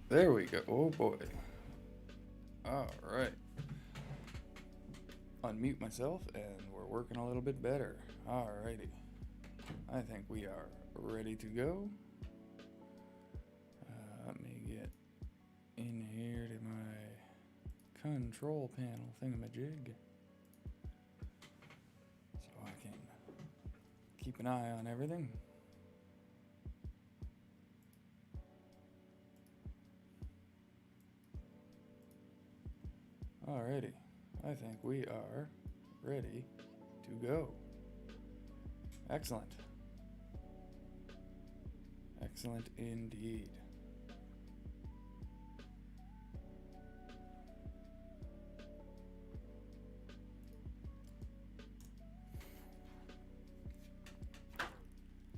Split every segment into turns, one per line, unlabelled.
There we go. Oh boy. All right. Unmute myself and we're working a little bit better. Alrighty. I think we are ready to go. Let me get in here to my control panel thingamajig so I can keep an eye on everything. Alrighty, I think we are ready to go. Excellent. Excellent indeed.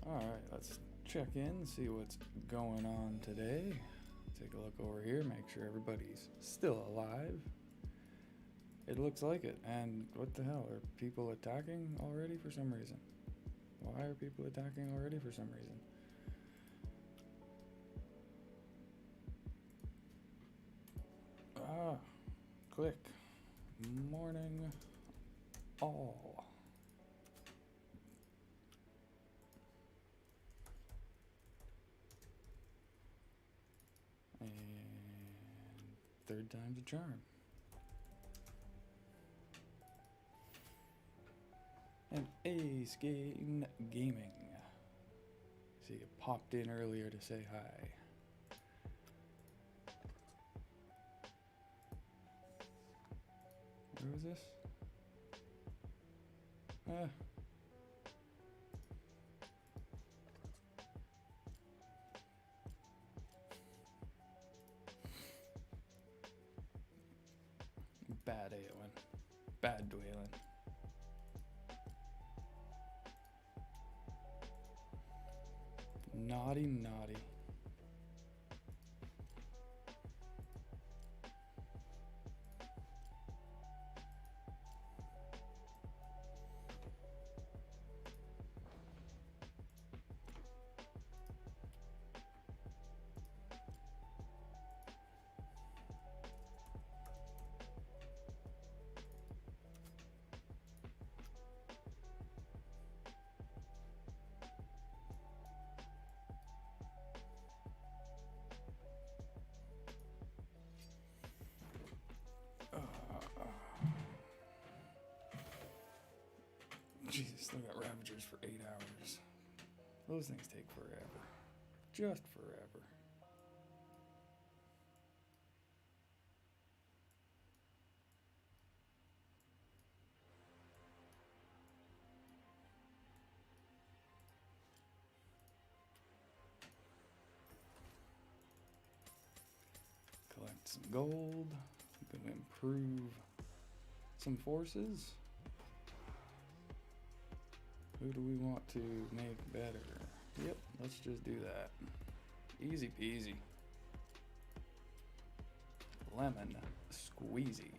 Alright, let's check in, see what's going on today. Take a look over here, make sure everybody's still alive. It looks like it. And what the hell? Are people attacking already for some reason? Why are people attacking already for some reason? Click. Morning all. And third time's a charm. And Ace Game Gaming. See, you popped in earlier to say hi. Where was this? Bad Aowen. Bad Dwaylen. Naughty, naughty. Jesus, still got Ravagers for 8 hours. Those things take forever. Just forever. Collect some gold. I'm gonna improve some forces. Who do we want to make better? Yep, let's just do that. Easy peasy. Lemon squeezy.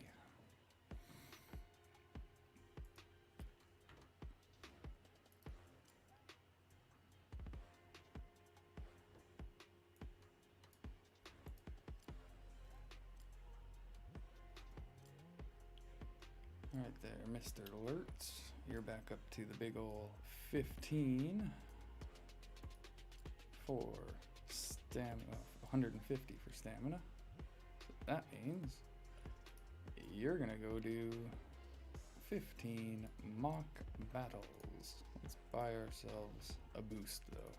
Right there, Mr. Alerts. You're back up to the big ol' 15 for stamina, 150 for stamina. So that means you're gonna go do 15 mock battles. Let's buy ourselves a boost though.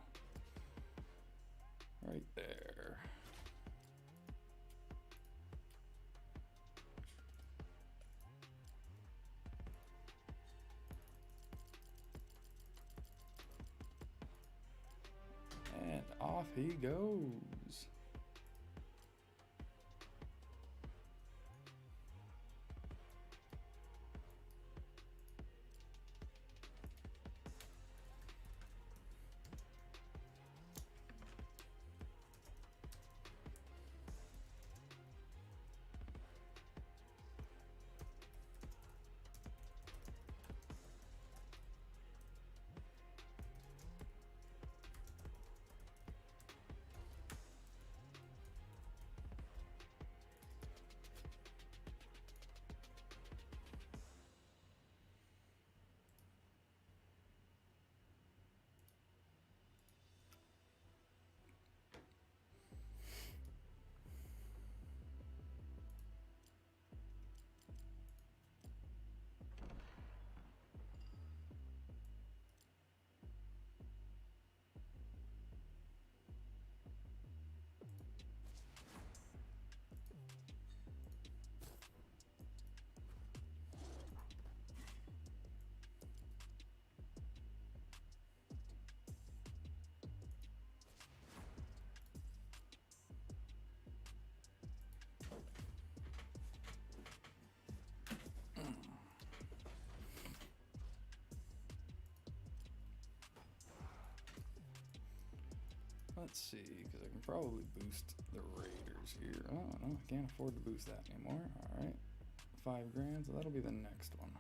Right there. And off he goes. let's see, because I can probably boost the Raiders here. Oh, no, I can't afford to boost that anymore. All right, 5 grand, so that'll be the next one.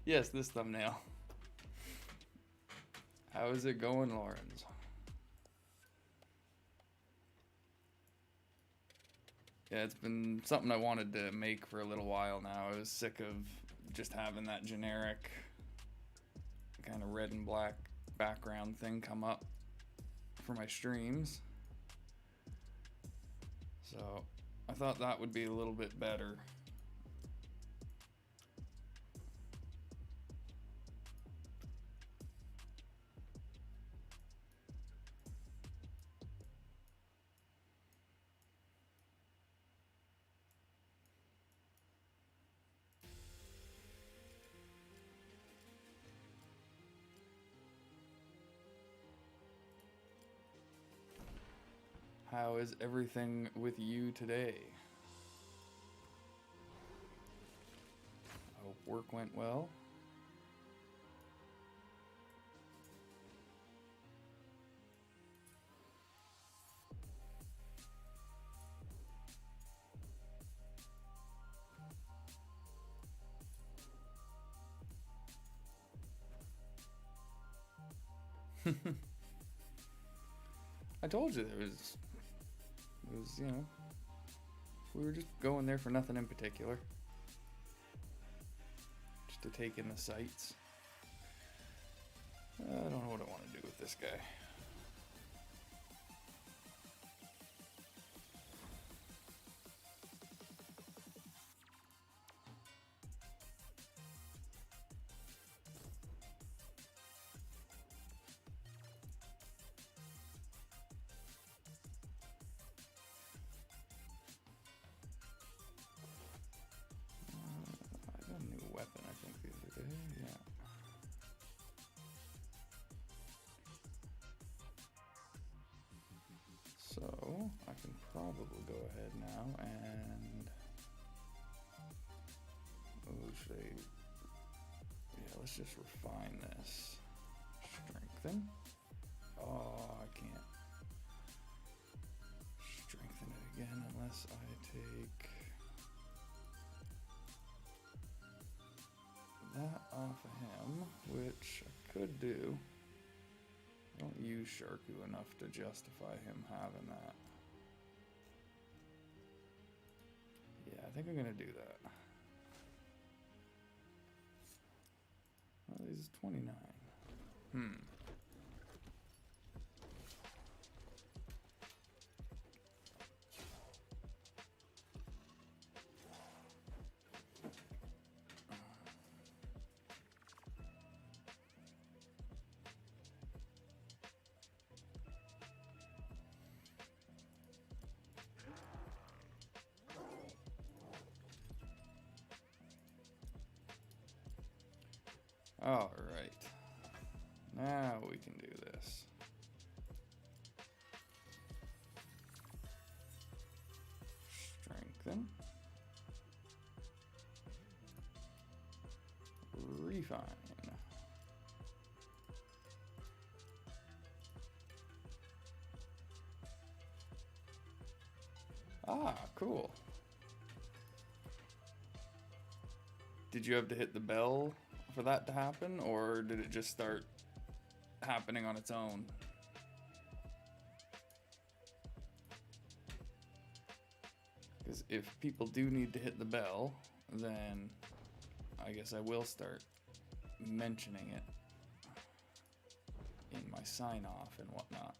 Yes, this thumbnail. How is it going, Lawrence? Yeah, it's been something I wanted to make for a little while now. I was sick of just having that generic kind of red and black background thing come up for my streams. So I thought that would be a little bit better. How is everything with you today? I hope work went well. I told you it was, you know, we were just going there for nothing in particular. Just to take in the sights. I don't know what I want to do with this guy. I got a new weapon, I think, the other day. Yeah. So I can probably go ahead now and let's just refine this. Strengthen. Oh, I can't strengthen it again unless I take that off of him, which I could do. I don't use Sharku enough to justify him having that. Yeah, I think I'm gonna do that. Well, he's 29. All right, now we can do this. Strengthen. Refine. Ah, cool. Did you have to hit the bell for that to happen, or did it just start happening on its own? Because if people do need to hit the bell, then I guess I will start mentioning it in my sign-off and whatnot.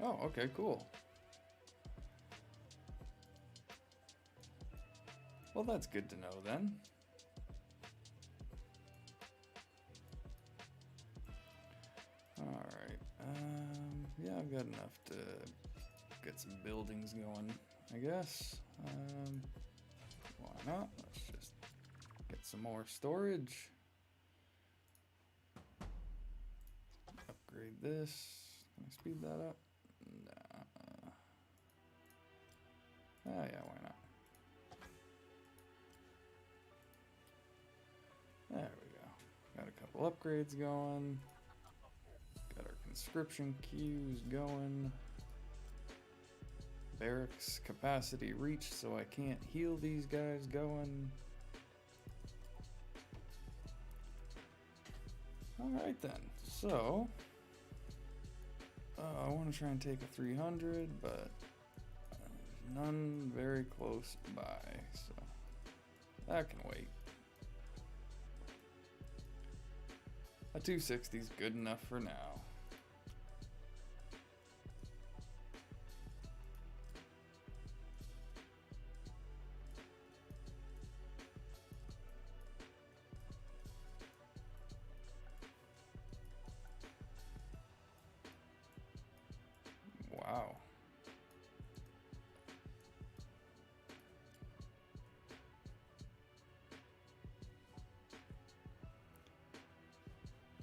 Oh, okay, cool. Well, that's good to know then. Alright, yeah, I've got enough to get some buildings going, I guess. Why not? Let's just get some more storage. Upgrade this. Can I speed that up? Nah. Oh yeah, why not? There we go. Got a couple upgrades going. Got our conscription queues going. Barracks capacity reached, so I can't heal these guys going. Alright then, so I want to try and take a 300, but none very close by, so that can wait. A 260 is good enough for now. Wow.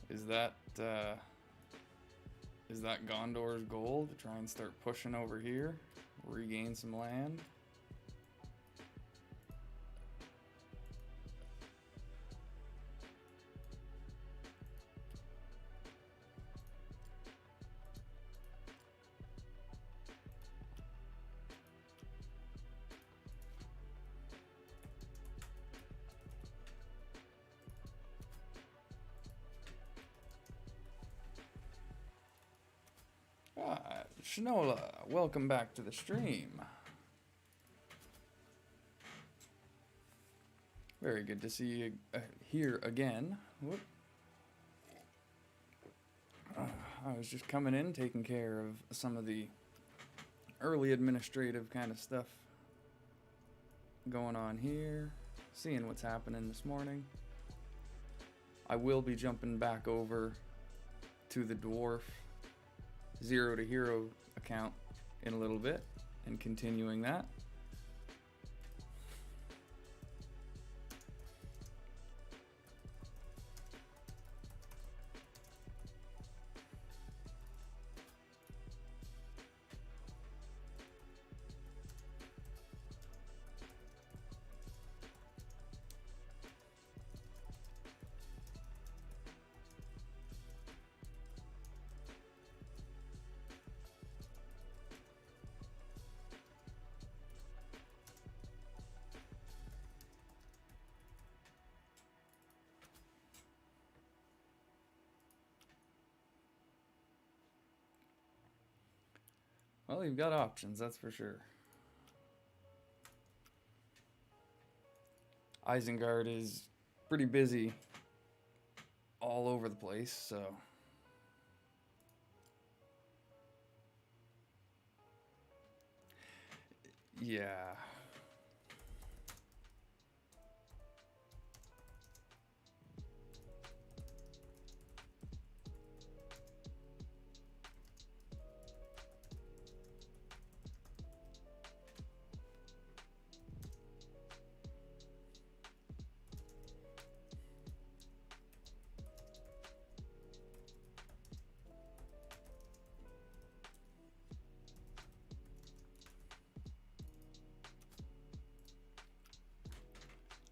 Is that Gondor's goal to try and start pushing over here, regain some land? Shinola, welcome back to the stream. Very good to see you here again. Whoop. I was just coming in, taking care of some of the early administrative kind of stuff going on here, seeing what's happening this morning. I will be jumping back over to the dwarf Zero to Hero account in a little bit and continuing that. Well, you've got options, that's for sure. Isengard is pretty busy all over the place, so... yeah.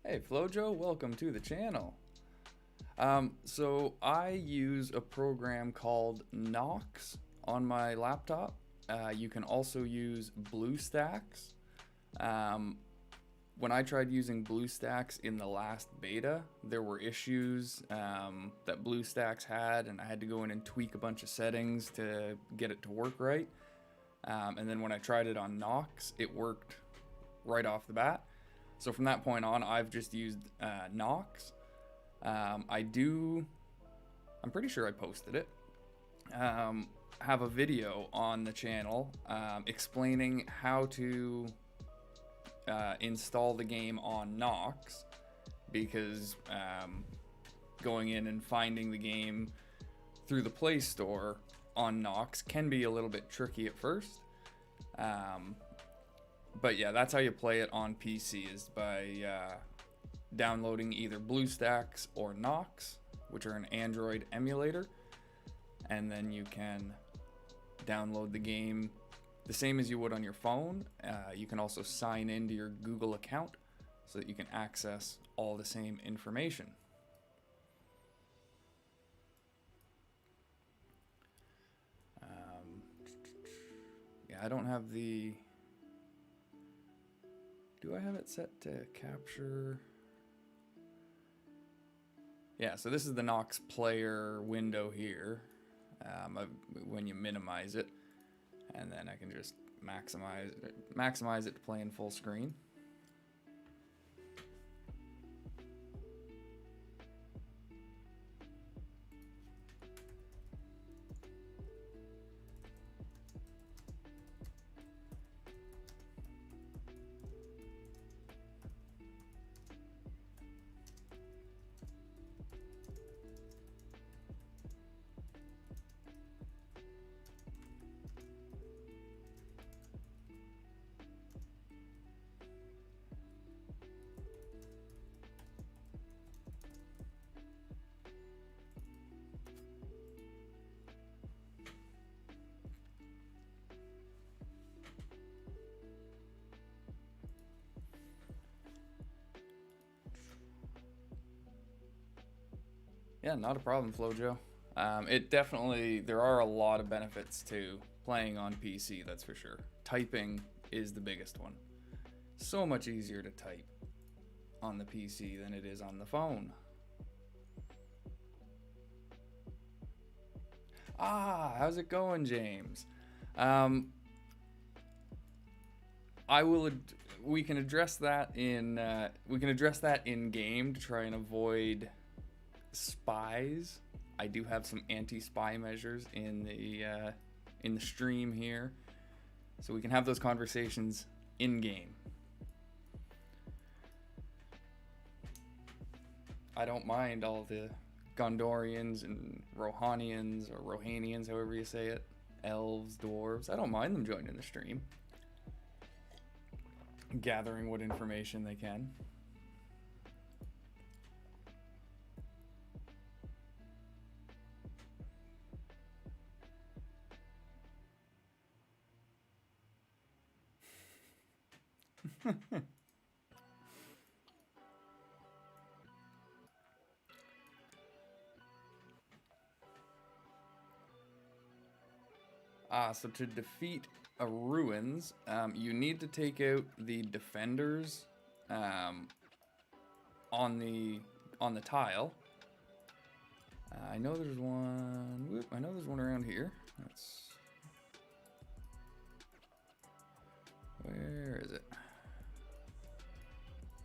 Hey Flojo, welcome to the channel. So I use a program called Nox on my laptop. You can also use BlueStacks. When I tried using BlueStacks in the last beta, there were issues that BlueStacks had, and I had to go in and tweak a bunch of settings to get it to work right. And then when I tried it on Nox, it worked right off the bat. So from that point on, I've just used Nox. I'm pretty sure I posted it. have a video on the channel explaining how to install the game on Nox, because going in and finding the game through the Play Store on Nox can be a little bit tricky at first. But yeah, that's how you play it on PC, is by downloading either BlueStacks or Nox, which are an Android emulator, and then you can download the game the same as you would on your phone. You can also sign into your Google account so that you can access all the same information. Yeah, I don't have the... Do I have it set to capture? Yeah, so this is the Nox player window here. When you minimize it, and then I can just maximize it to play in full screen. Yeah, not a problem, Flojo. It definitely, there are a lot of benefits to playing on PC, that's for sure. Typing is the biggest one. So much easier to type on the PC than it is on the phone. Ah, how's it going, James? We can address that in game to try and avoid spies. I do have some anti-spy measures in the stream here, so we can have those conversations in game. I don't mind all the Gondorians and Rohanians, or Rohanians, however you say it, elves, dwarves. I don't mind them joining the stream, gathering what information they can. So to defeat a ruins, you need to take out the defenders on the tile. I know there's one. Whoop, I know there's one around here. Where is it?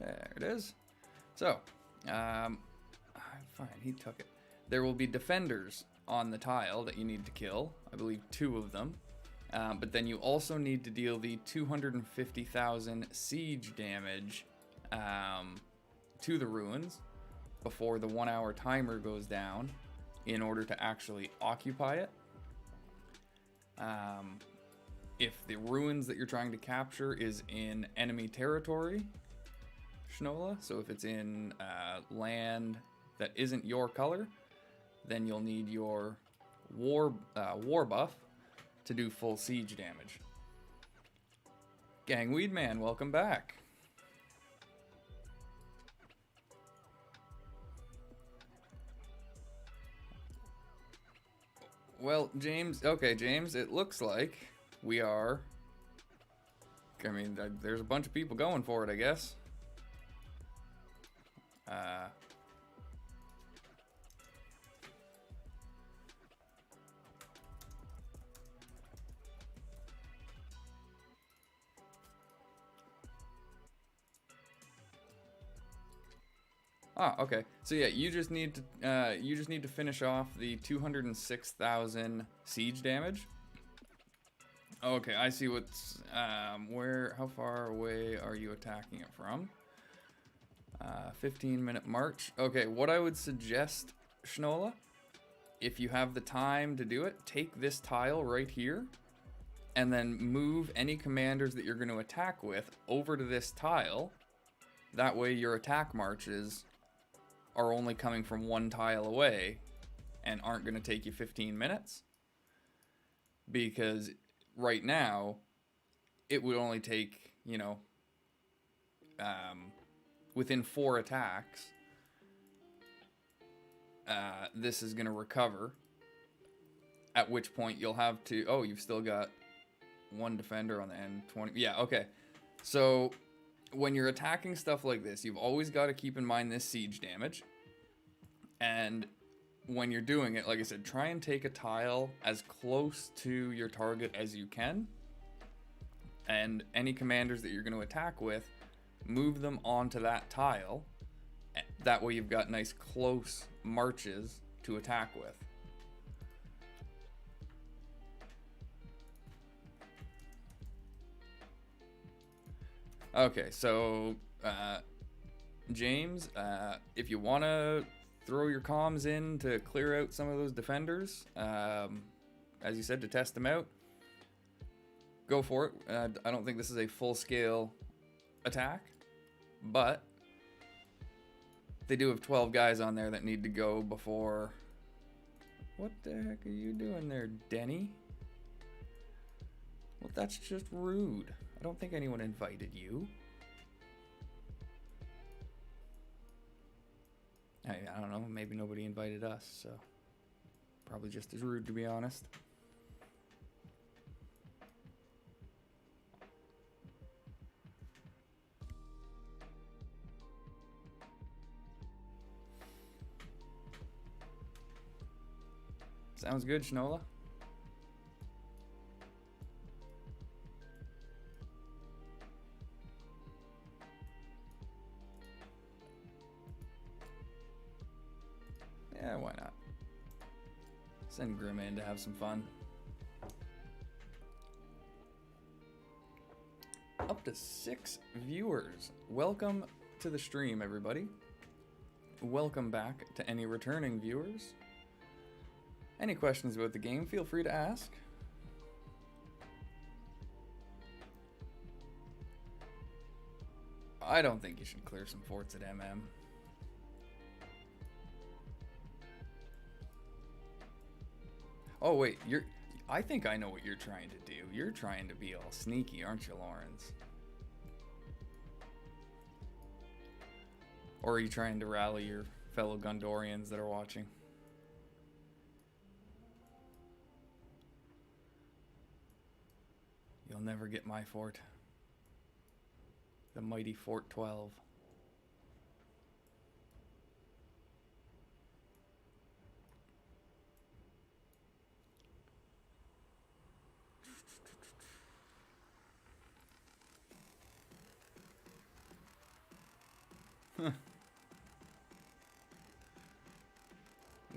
There it is. So, fine, he took it. There will be defenders on the tile that you need to kill. I believe 2 of them. But then you also need to deal the 250,000 siege damage to the ruins before the 1-hour timer goes down in order to actually occupy it. If the ruins that you're trying to capture is in enemy territory, Shnola, so if it's in land that isn't your color, then you'll need your war buff to do full siege damage. Gangweed Man, welcome back. Well, James, okay, James, it looks like we are, I mean, there's a bunch of people going for it, I guess. Okay. So yeah, you just need to finish off the 206,000 siege damage. Okay, I see what's how far away are you attacking it from? 15-minute march. Okay, what I would suggest, Schnola, if you have the time to do it, take this tile right here and then move any commanders that you're going to attack with over to this tile. That way your attack marches are only coming from one tile away and aren't going to take you 15 minutes. Because right now, it would only take, you know, within 4 attacks, this is going to recover. At which point you'll have to... Oh, you've still got 1 defender on the end. 20... Yeah, okay. So when you're attacking stuff like this, you've always got to keep in mind this siege damage. And when you're doing it, like I said, try and take a tile as close to your target as you can. And any commanders that you're going to attack with, move them onto that tile. That way you've got nice close marches to attack with. Okay, so James, if you want to throw your comms in to clear out some of those defenders, as you said, to test them out, go for it. I don't think this is a full-scale attack, but they do have 12 guys on there that need to go before... What the heck are you doing there, Denny? Well, that's just rude. I don't think anyone invited you. I don't know, maybe nobody invited us, so probably just as rude, to be honest. Sounds good, Schnola. Yeah, why not? Send Grim in to have some fun. Up to 6 viewers. Welcome to the stream, everybody. Welcome back to any returning viewers. Any questions about the game, feel free to ask. I don't think you should clear some forts at MM. Oh wait, I think I know what you're trying to do. You're trying to be all sneaky, aren't you, Lawrence? Or are you trying to rally your fellow Gondorians that are watching? You'll never get my fort. The mighty Fort 12.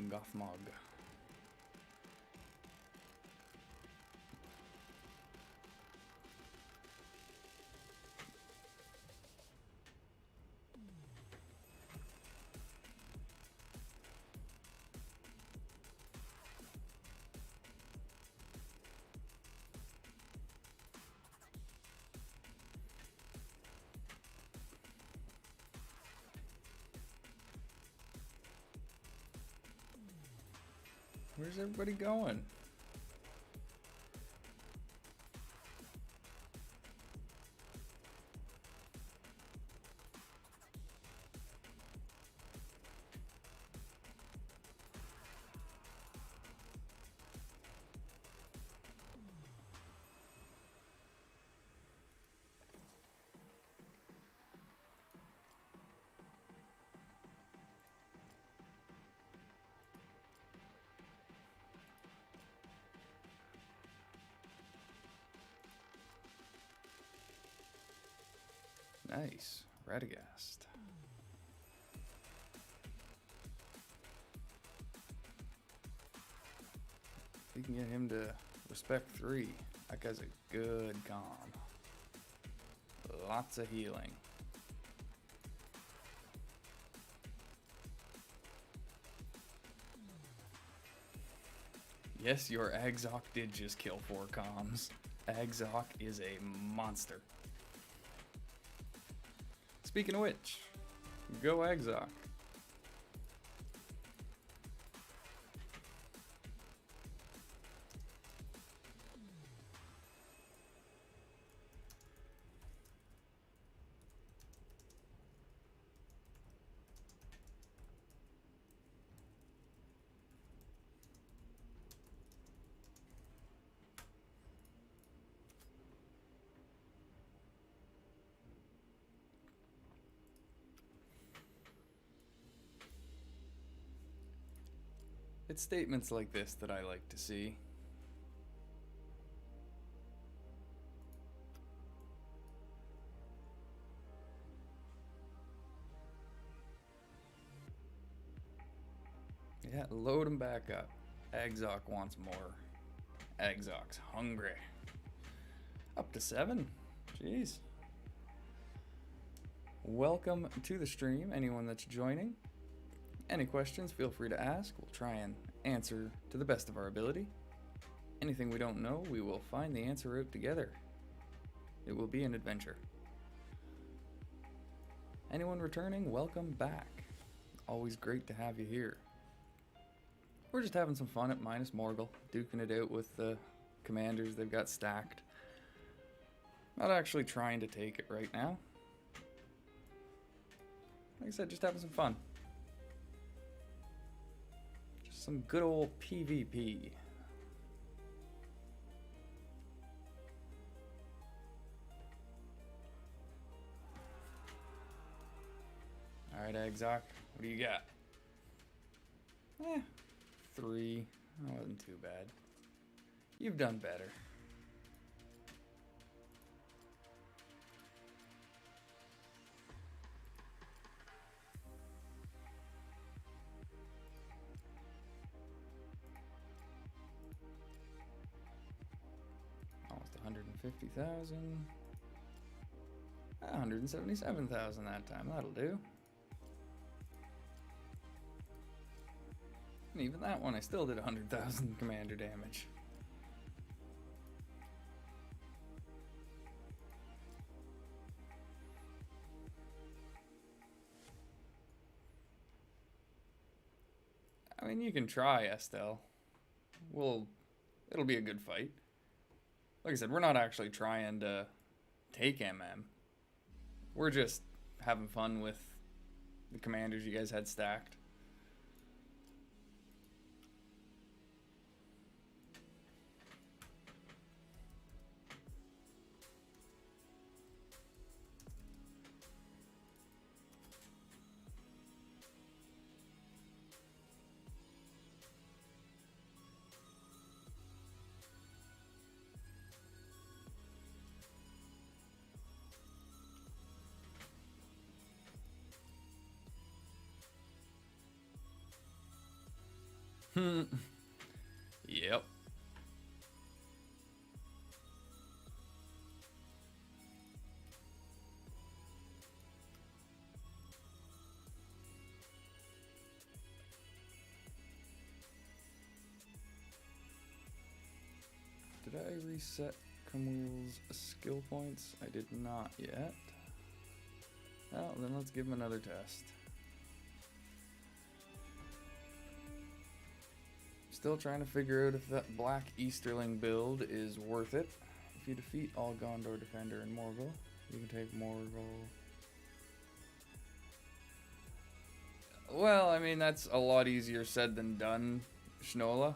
Gothmog. Where's everybody going? Nice. Radagast. We can get him to respect 3. That guy's a good con. Lots of healing. Yes, your Agzok did just kill 4 comms. Agzok is a monster. Speaking of which, go Agzok. It's statements like this that I like to see. Yeah, load him back up. Agzok wants more. Agzok's hungry. Up to 7. Jeez. Welcome to the stream, anyone that's joining. Any questions, feel free to ask. We'll try and answer to the best of our ability. Anything we don't know, we will find the answer out together. It will be an adventure. Anyone returning, welcome back. Always great to have you here. We're just having some fun at minus Morgul, duking it out with the commanders they've got stacked. Not actually trying to take it right now. Like I said, just having some fun. Some good old PvP. Alright, Agzok, what do you got? 3. That wasn't too bad. You've done better. Almost 150,000. 177,000 that time. That'll do. And even that one, I still did 100,000 commander damage. I mean, you can try, Estelle. It'll be a good fight. Like I said, we're not actually trying to take MM. We're just having fun with the commanders you guys had stacked. Yep. Did I reset Camille's skill points? I did not yet. Well, then let's give him another test. Still trying to figure out if that black Easterling build is worth it. If you defeat all Gondor Defender and Morgul, you can take Morgul. Well, I mean, that's a lot easier said than done, Schnola.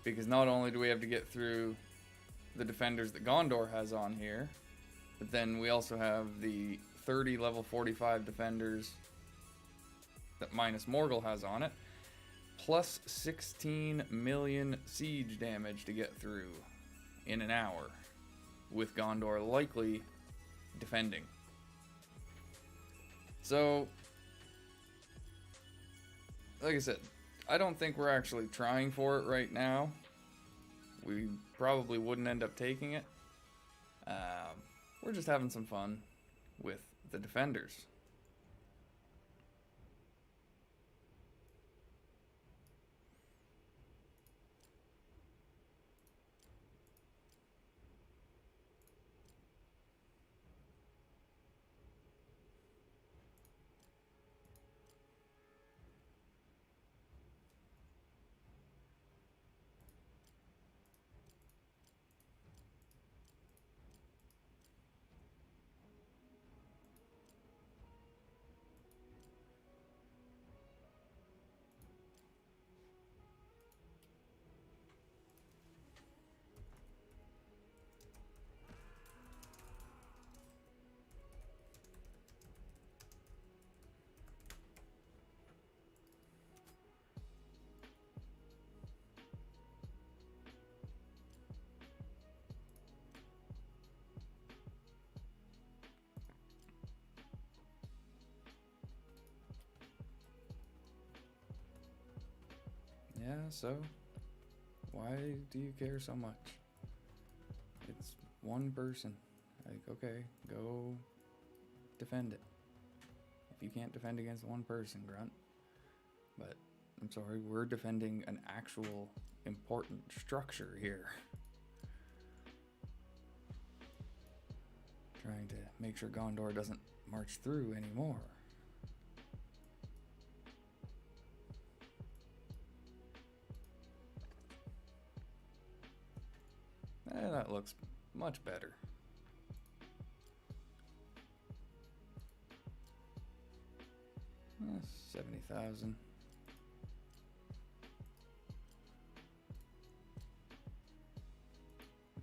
Because not only do we have to get through the defenders that Gondor has on here, but then we also have the 30 level 45 defenders that minus Morgul has on it. Plus 16 million siege damage to get through in an hour, with Gondor likely defending. So, like I said, I don't think we're actually trying for it right now. We probably wouldn't end up taking it. We're just having some fun with the defenders. Yeah, so why do you care so much? It's one person. Like, okay, go defend it. If you can't defend against one person, grunt. But I'm sorry, we're defending an actual important structure here. Trying to make sure Gondor doesn't march through anymore. That looks much better. Eh, 70,000.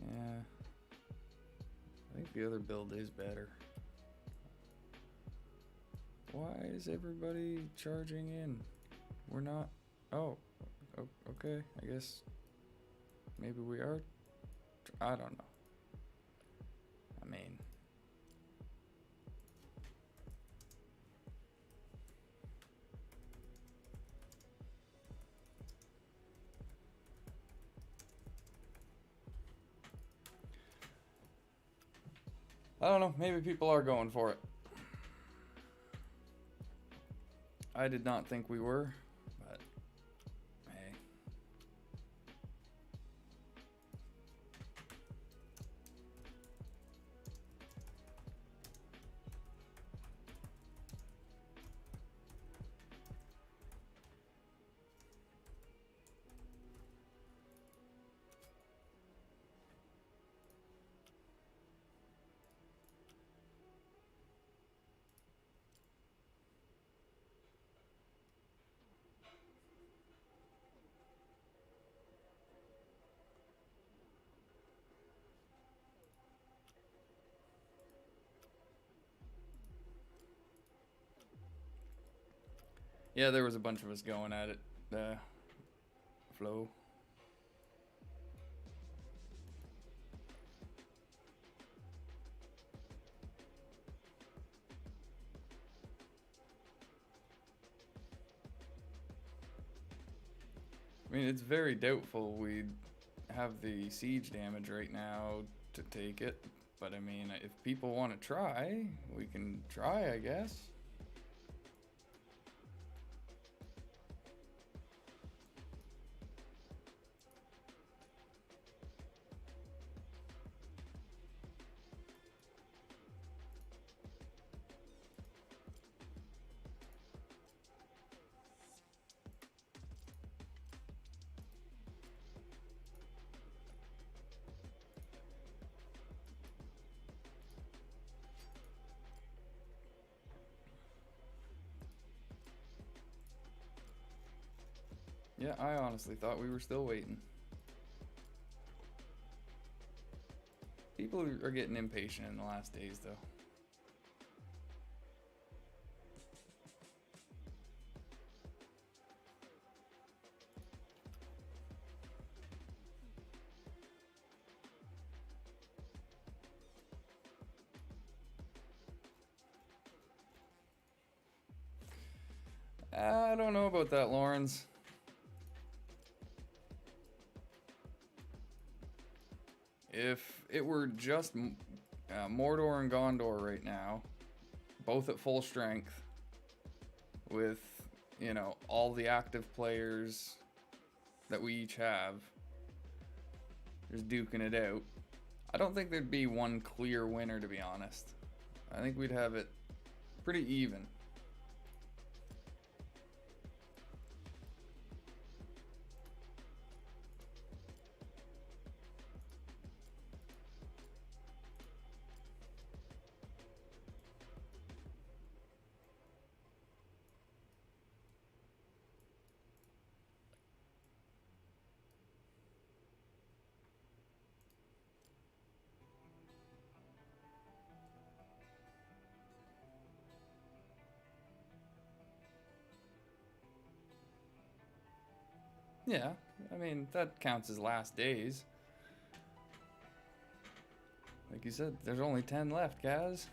Yeah. I think the other build is better. Why is everybody charging in? We're not... Oh, okay. I guess maybe we are... I don't know. I mean... I don't know. Maybe people are going for it. I did not think we were, but hey. Yeah, there was a bunch of us going at it. Flow. I mean, it's very doubtful we'd have the siege damage right now to take it. But I mean, if people want to try, we can try, I guess. Yeah, I honestly thought we were still waiting. People are getting impatient in the last days, though. I don't know about that, Lawrence. if it were just Mordor and Gondor right now, both at full strength, with, you know, all the active players that we each have, just duking it out, I don't think there'd be one clear winner, to be honest. I think we'd have it pretty even. Yeah, I mean, that counts as last days. Like you said, there's only 10 left, guys.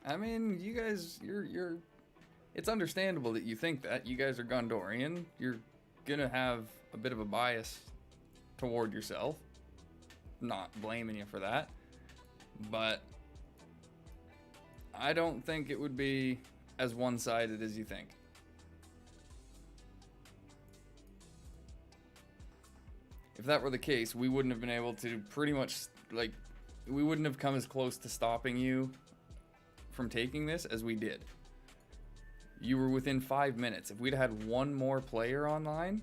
I mean, you guys, you're it's understandable that you think that. You guys are Gondorian. You're gonna have a bit of a bias toward yourself. Not blaming you for that. But I don't think it would be as one-sided as you think. If that were the case, we wouldn't have been able to pretty much, like, we wouldn't have come as close to stopping you from taking this as we did. You were within 5 minutes. If we'd had one more player online,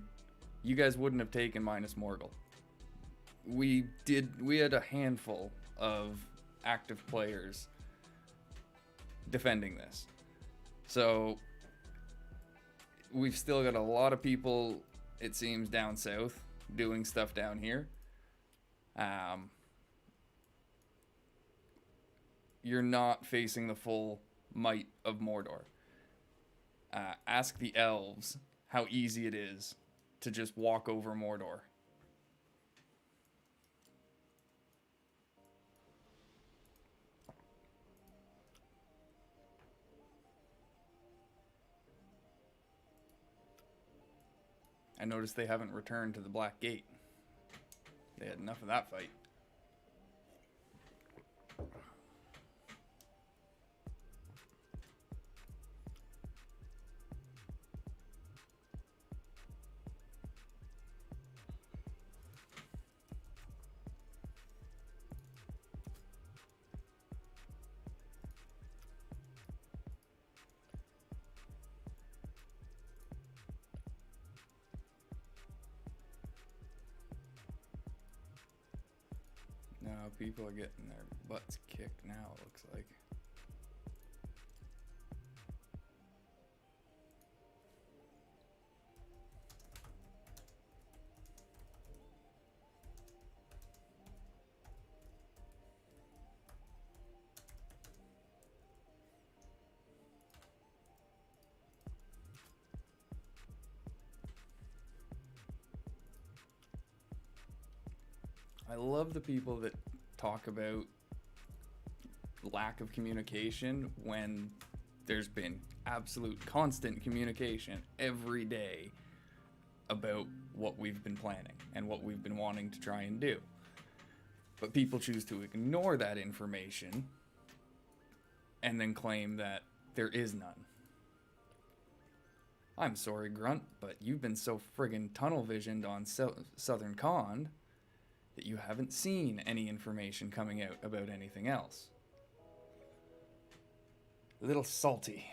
you guys wouldn't have taken minus Morgul. We had a handful of active players defending this. So we've still got a lot of people, it seems, down south doing stuff down here. You're not facing the full might of Mordor. Ask the elves how easy it is to just walk over Mordor. I noticed they haven't returned to the Black Gate. They had enough of that fight. No, people are getting their butts kicked now, it looks like. I love the people that talk about lack of communication when there's been absolute constant communication every day about what we've been planning and what we've been wanting to try and do. But people choose to ignore that information and then claim that there is none. I'm sorry, Grunt, but you've been so friggin' tunnel visioned on Southern Con that you haven't seen any information coming out about anything else. A little salty.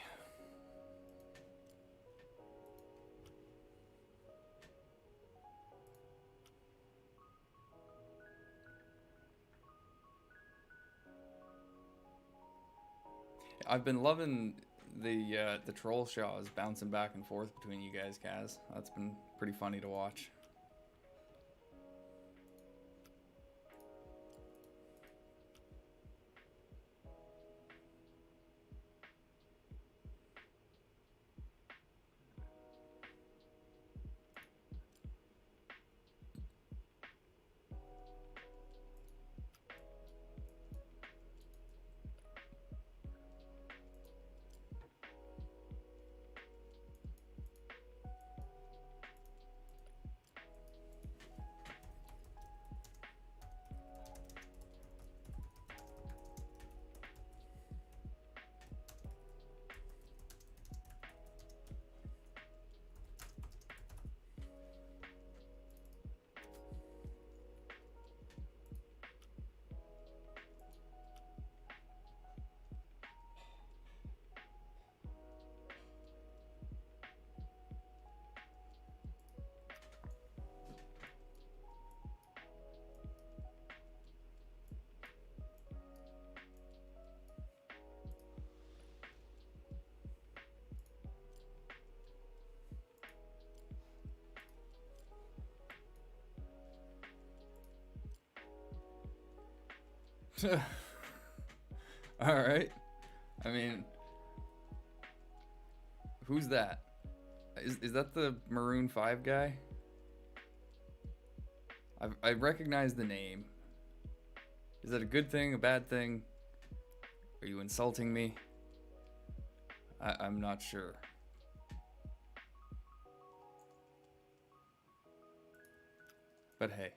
I've been loving the troll shows bouncing back and forth between you guys, Kaz. That's been pretty funny to watch. All right. I mean, who's that? Is that the Maroon 5 guy? I recognize the name. Is that a good thing, a bad thing? Are you insulting me? I'm not sure. But hey,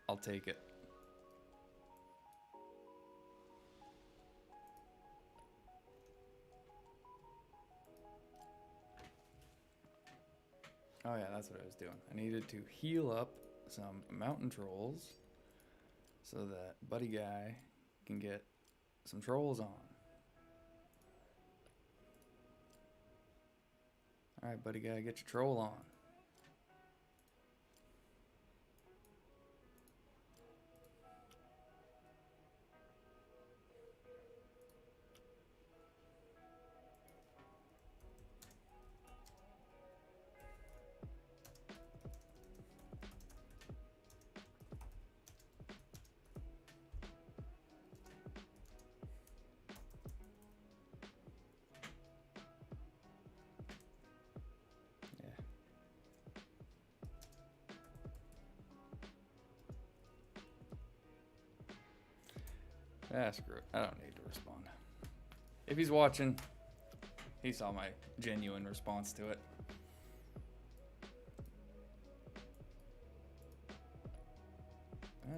I'll take it. Oh yeah, that's what I was doing. I needed to heal up some mountain trolls so that Buddy Guy can get some trolls on. Alright, Buddy Guy, get your troll on. Ah, screw it. I don't need to respond. If he's watching, he saw my genuine response to it.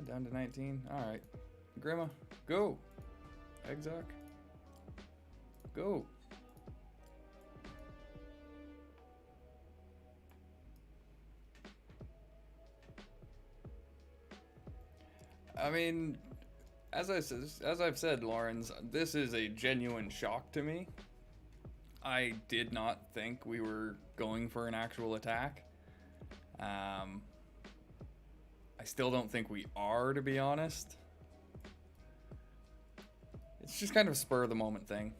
Down to 19. Alright. Grandma, go. Exarch. Go. I mean, as I've said, Lawrence, this is a genuine shock to me. I did not think we were going for an actual attack. I still don't think we are, to be honest. It's just kind of a spur of the moment thing.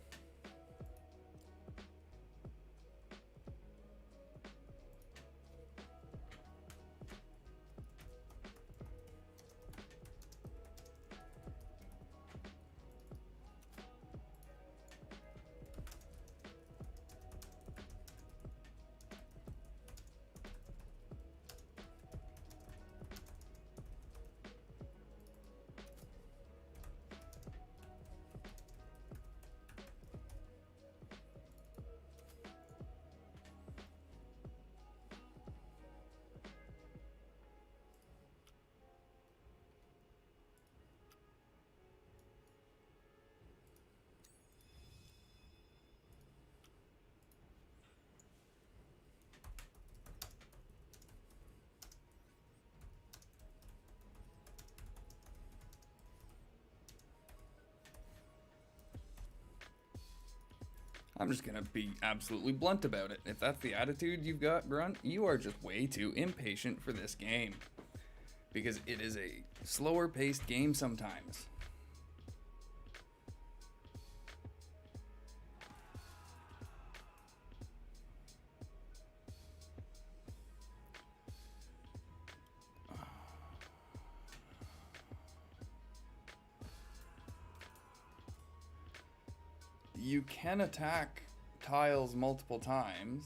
I'm just gonna be absolutely blunt about it. If that's the attitude you've got, Grunt, you are just way too impatient for this game. Because it is a slower paced game sometimes. you can attack tiles multiple times.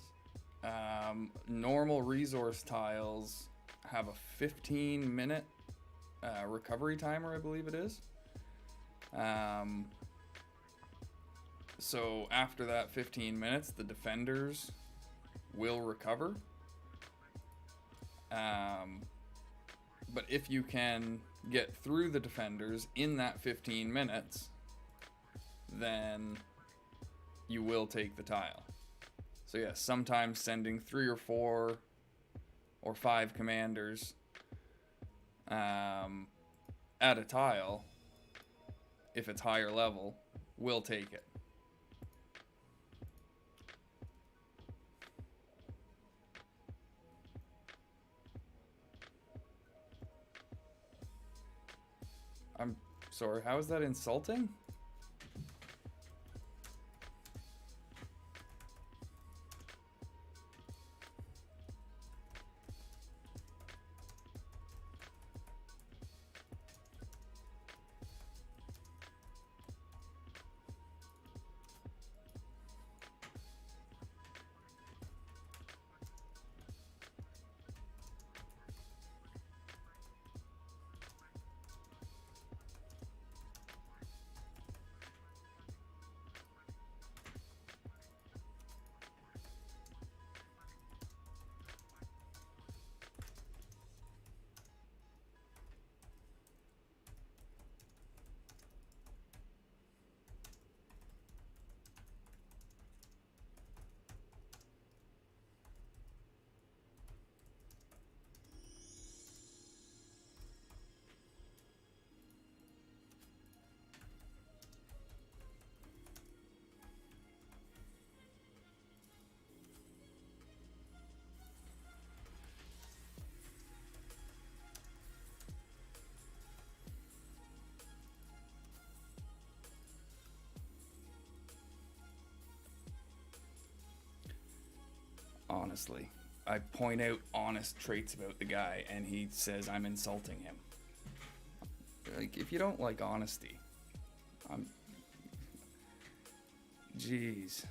Normal resource tiles have a 15-minute recovery timer, I believe it is. So after that 15 minutes, the defenders will recover. But if you can get through the defenders in that 15 minutes, then you will take the tile. So yes, sometimes sending 3 or 4 or 5 commanders at a tile, if it's higher level, will take it. I'm sorry, how is that insulting? Honestly, I point out honest traits about the guy and he says I'm insulting him. Like, if you don't like honesty, jeez.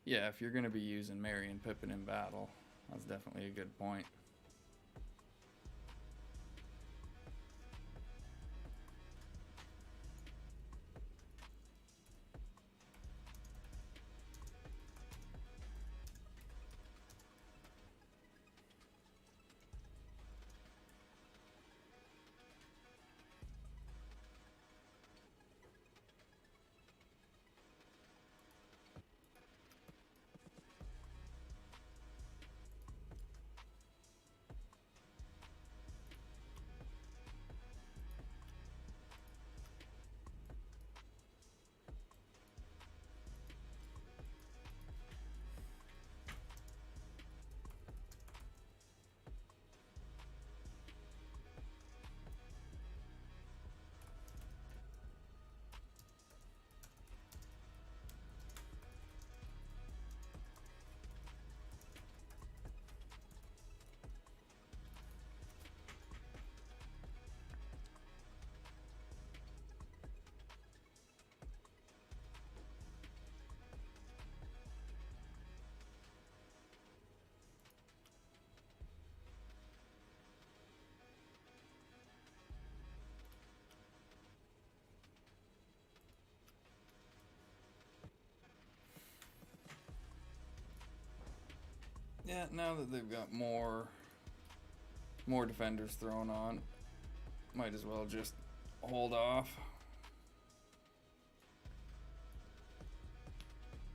Yeah, if you're going to be using Merry and Pippin in battle, that's definitely a good point. Yeah, now that they've got more defenders thrown on, might as well just hold off.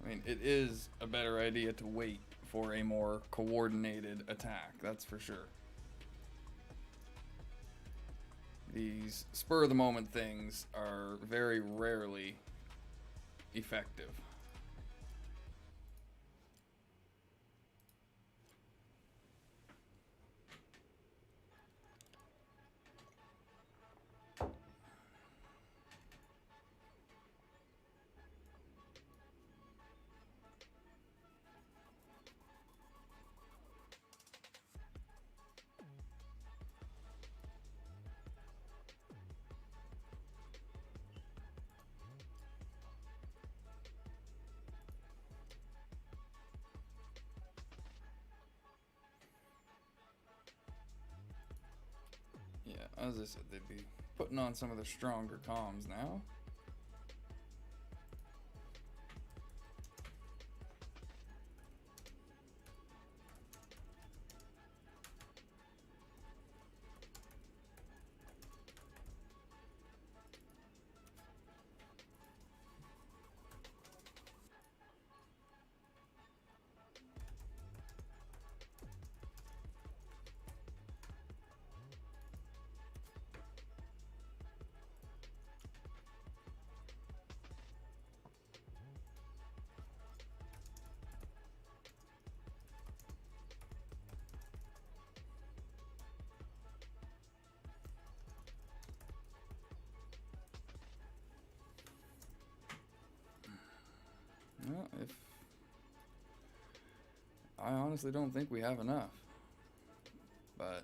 I mean, it is a better idea to wait for a more coordinated attack, that's for sure. These spur-of-the-moment things are very rarely effective. Yeah, as I said, they'd be putting on some of the stronger comms now. Well, I honestly don't think we have enough, but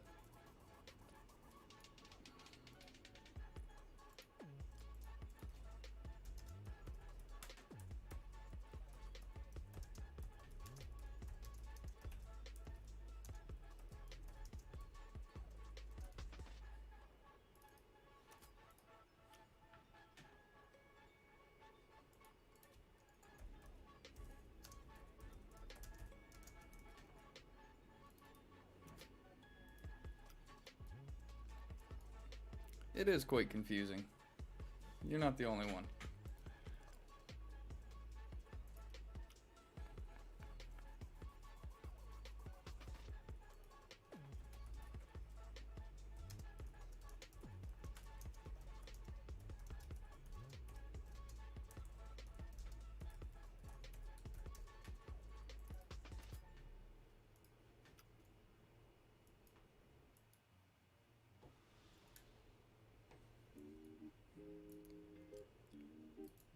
it is quite confusing. You're not the only one.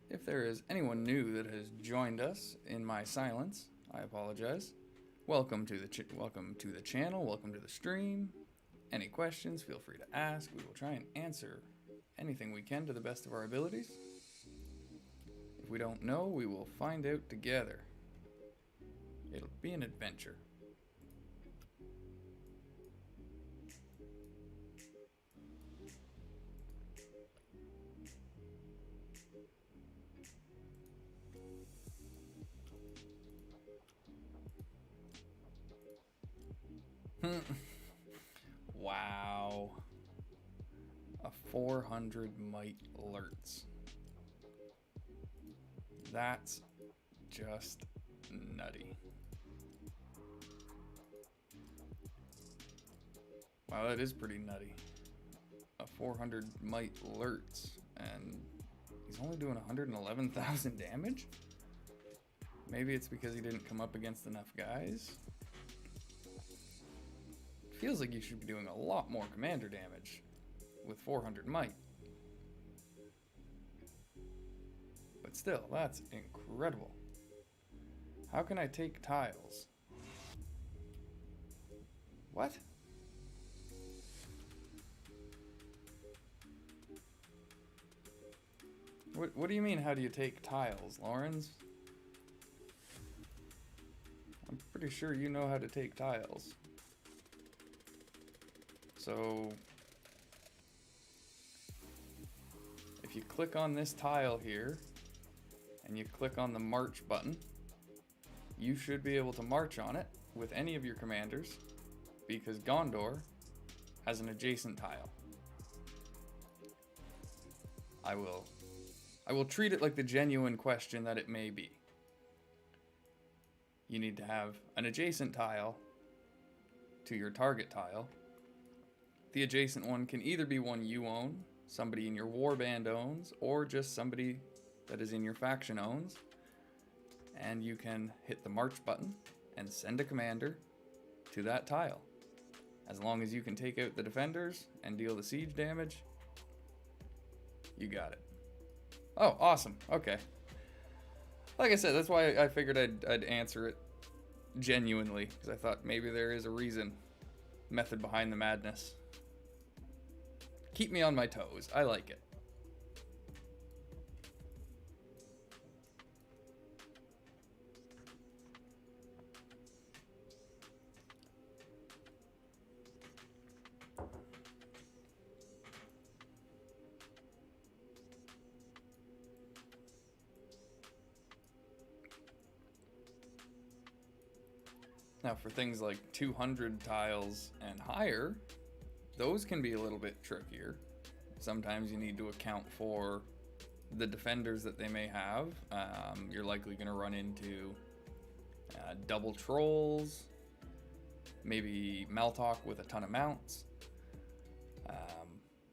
If there is anyone new that has joined us in my silence, I apologize. Welcome to the channel. Welcome to the stream. Any questions, feel free to ask. We will try and answer anything we can to the best of our abilities. If we don't know, we will find out together. It'll be an adventure. Wow. A 400 might alerts. That's just nutty. Wow, that is pretty nutty. A 400 might alerts, and he's only doing 111,000 damage? Maybe it's because he didn't come up against enough guys? Feels like you should be doing a lot more commander damage with 400 might. But still, that's incredible. How can I take tiles? What? What do you mean, how do you take tiles, Lawrence? I'm pretty sure you know how to take tiles. So, if you click on this tile here, and you click on the march button, you should be able to march on it, with any of your commanders because Gondor has an adjacent tile. I will treat it like the genuine question that it may be. You need to have an adjacent tile to your target tile. The adjacent one can either be one you own, somebody in your warband owns, or just somebody that is in your faction owns. And you can hit the march button and send a commander to that tile. As long as you can take out the defenders and deal the siege damage, you got it. Oh, awesome. Okay. Like I said, that's why I figured I'd answer it genuinely, because I thought maybe there is a method behind the madness. Keep me on my toes. I like it. Now for things like 200 tiles and higher, those can be a little bit trickier. Sometimes you need to account for the defenders that they may have. You're likely going to run into double trolls, maybe Maltalk with a ton of mounts.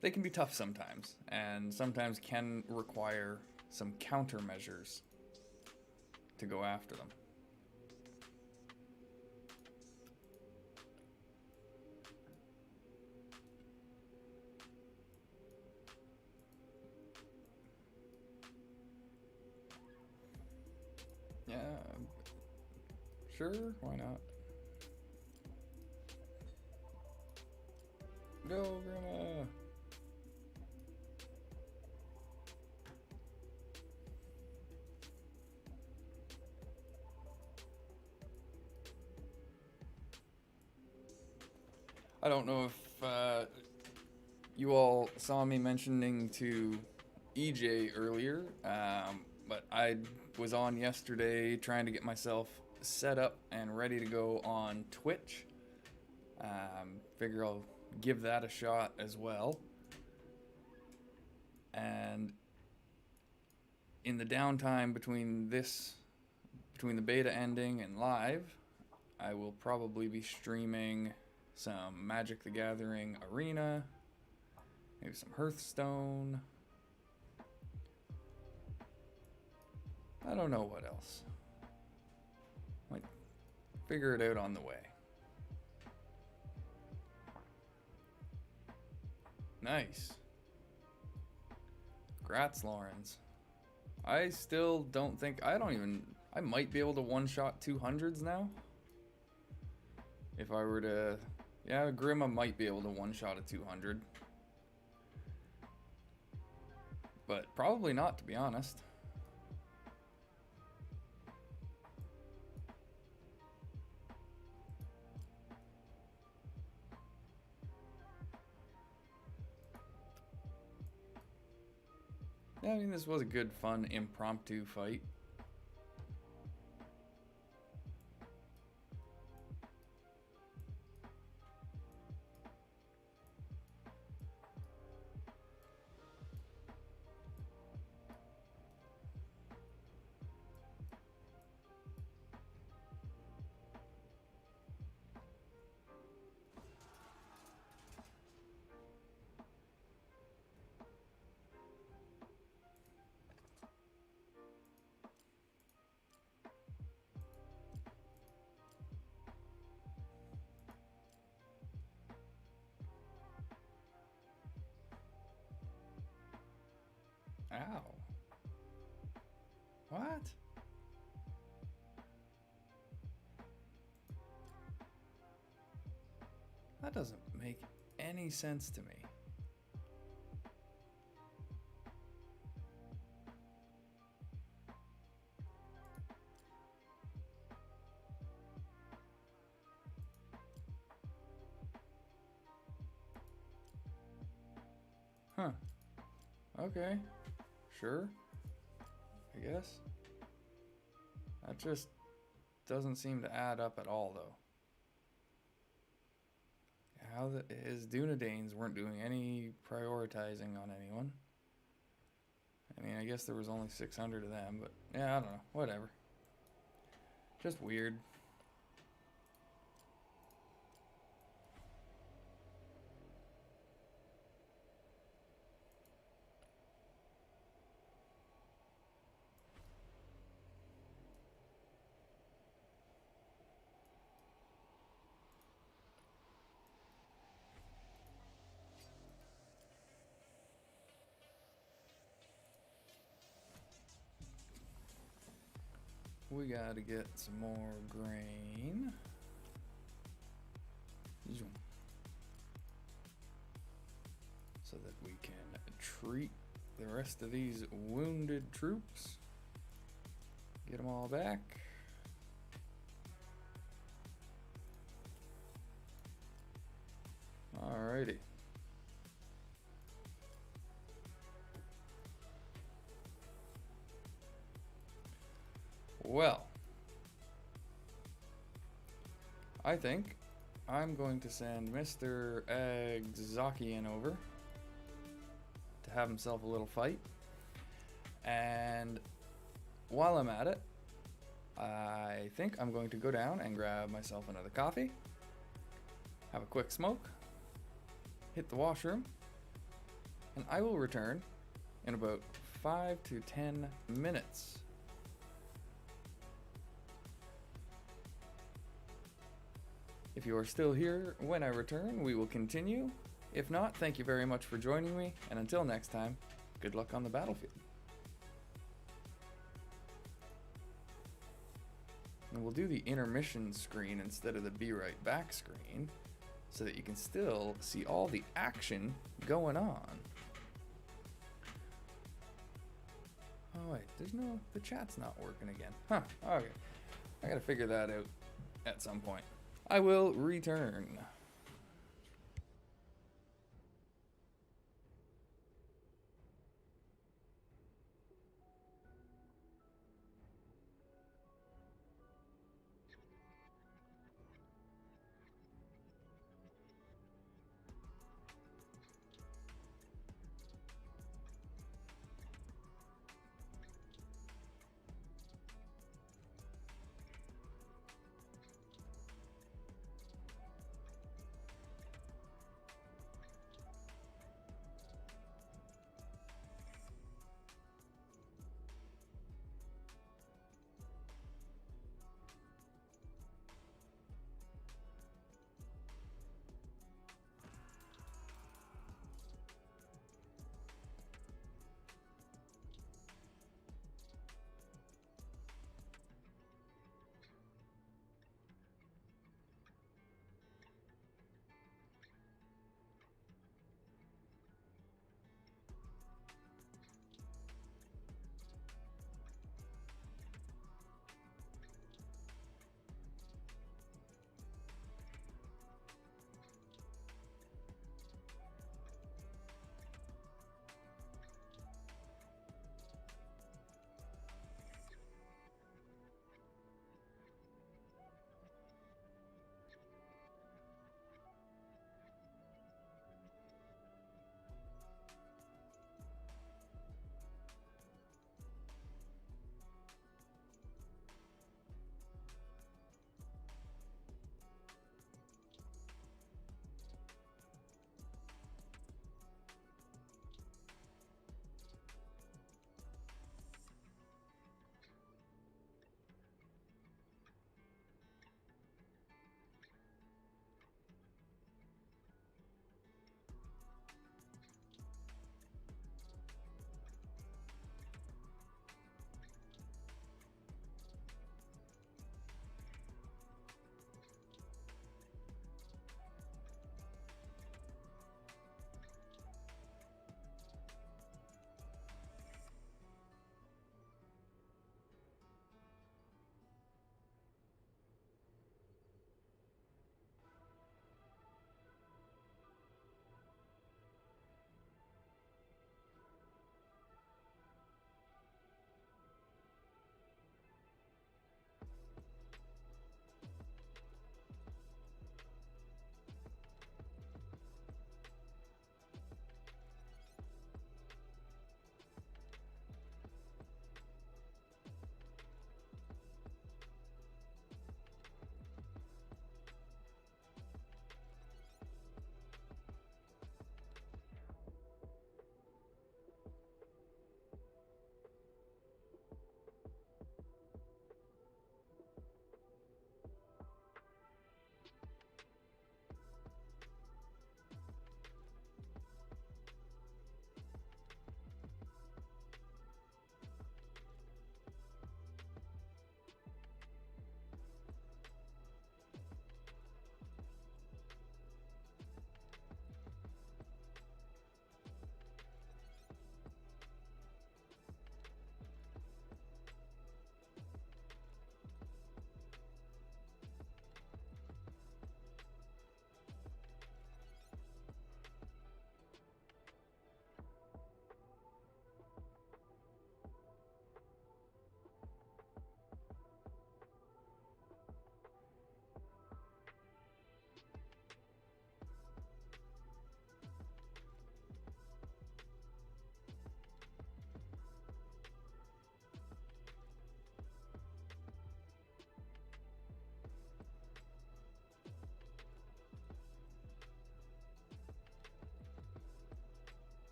They can be tough sometimes, and sometimes can require some countermeasures to go after them. Yeah, sure, why not? Go, Grandma! I don't know if you all saw me mentioning to EJ earlier, but I was on yesterday trying to get myself set up and ready to go on Twitch. Figure I'll give that a shot as well. And in the downtime between the beta ending and live, I will probably be streaming some Magic the Gathering Arena, maybe some Hearthstone. I don't know what else. Might figure it out on the way. Nice. Grats, Lawrence. I still don't think, I might be able to one-shot 200s now. If I were to, yeah, Grima might be able to one-shot a 200. But probably not, to be honest. Yeah, I mean, this was a good, fun, impromptu fight. Ow. What? That doesn't make any sense to me. Huh. Okay. Sure. I guess. That just doesn't seem to add up at all, though. how his Dunedains weren't doing any prioritizing on anyone. I mean, I guess there was only 600 of them, but yeah, I don't know. Whatever. Just weird. We gotta get some more grain. So that we can treat the rest of these wounded troops. Get them all back. Alrighty. Well, I think I'm going to send Mr. Exokian over to have himself a little fight. And while I'm at it, I think I'm going to go down and grab myself another coffee, have a quick smoke, hit the washroom, and I will return in about 5 to 10 minutes. If you are still here when I return, we will continue. If not, thank you very much for joining me, and until next time, good luck on the battlefield. And we'll do the intermission screen instead of the be right back screen, so that you can still see all the action going on. Oh wait, the chat's not working again. Huh, okay. I gotta figure that out at some point. I will return.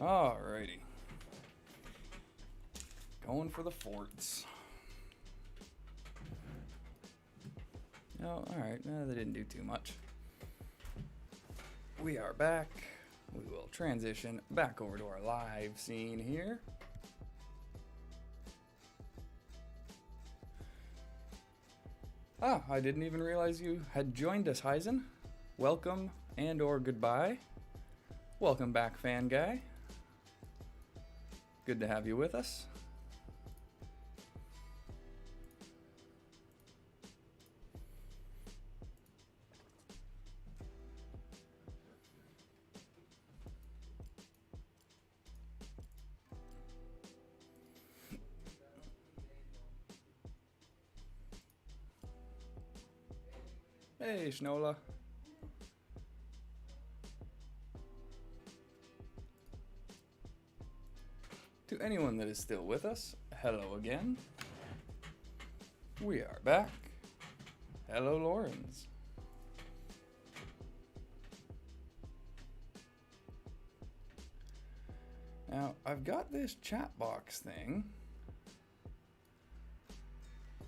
Alrighty. Going for the forts. Oh, alright. No, they didn't do too much. We are back. We will transition back over to our live scene here. Ah, I didn't even realize you had joined us, Heisen. Welcome and or goodbye. Welcome back, fan guy. Good to have you with us. Hey, Schnola. To anyone that is still with us, hello again. We are back. Hello, Lawrence. Now, I've got this chat box thing,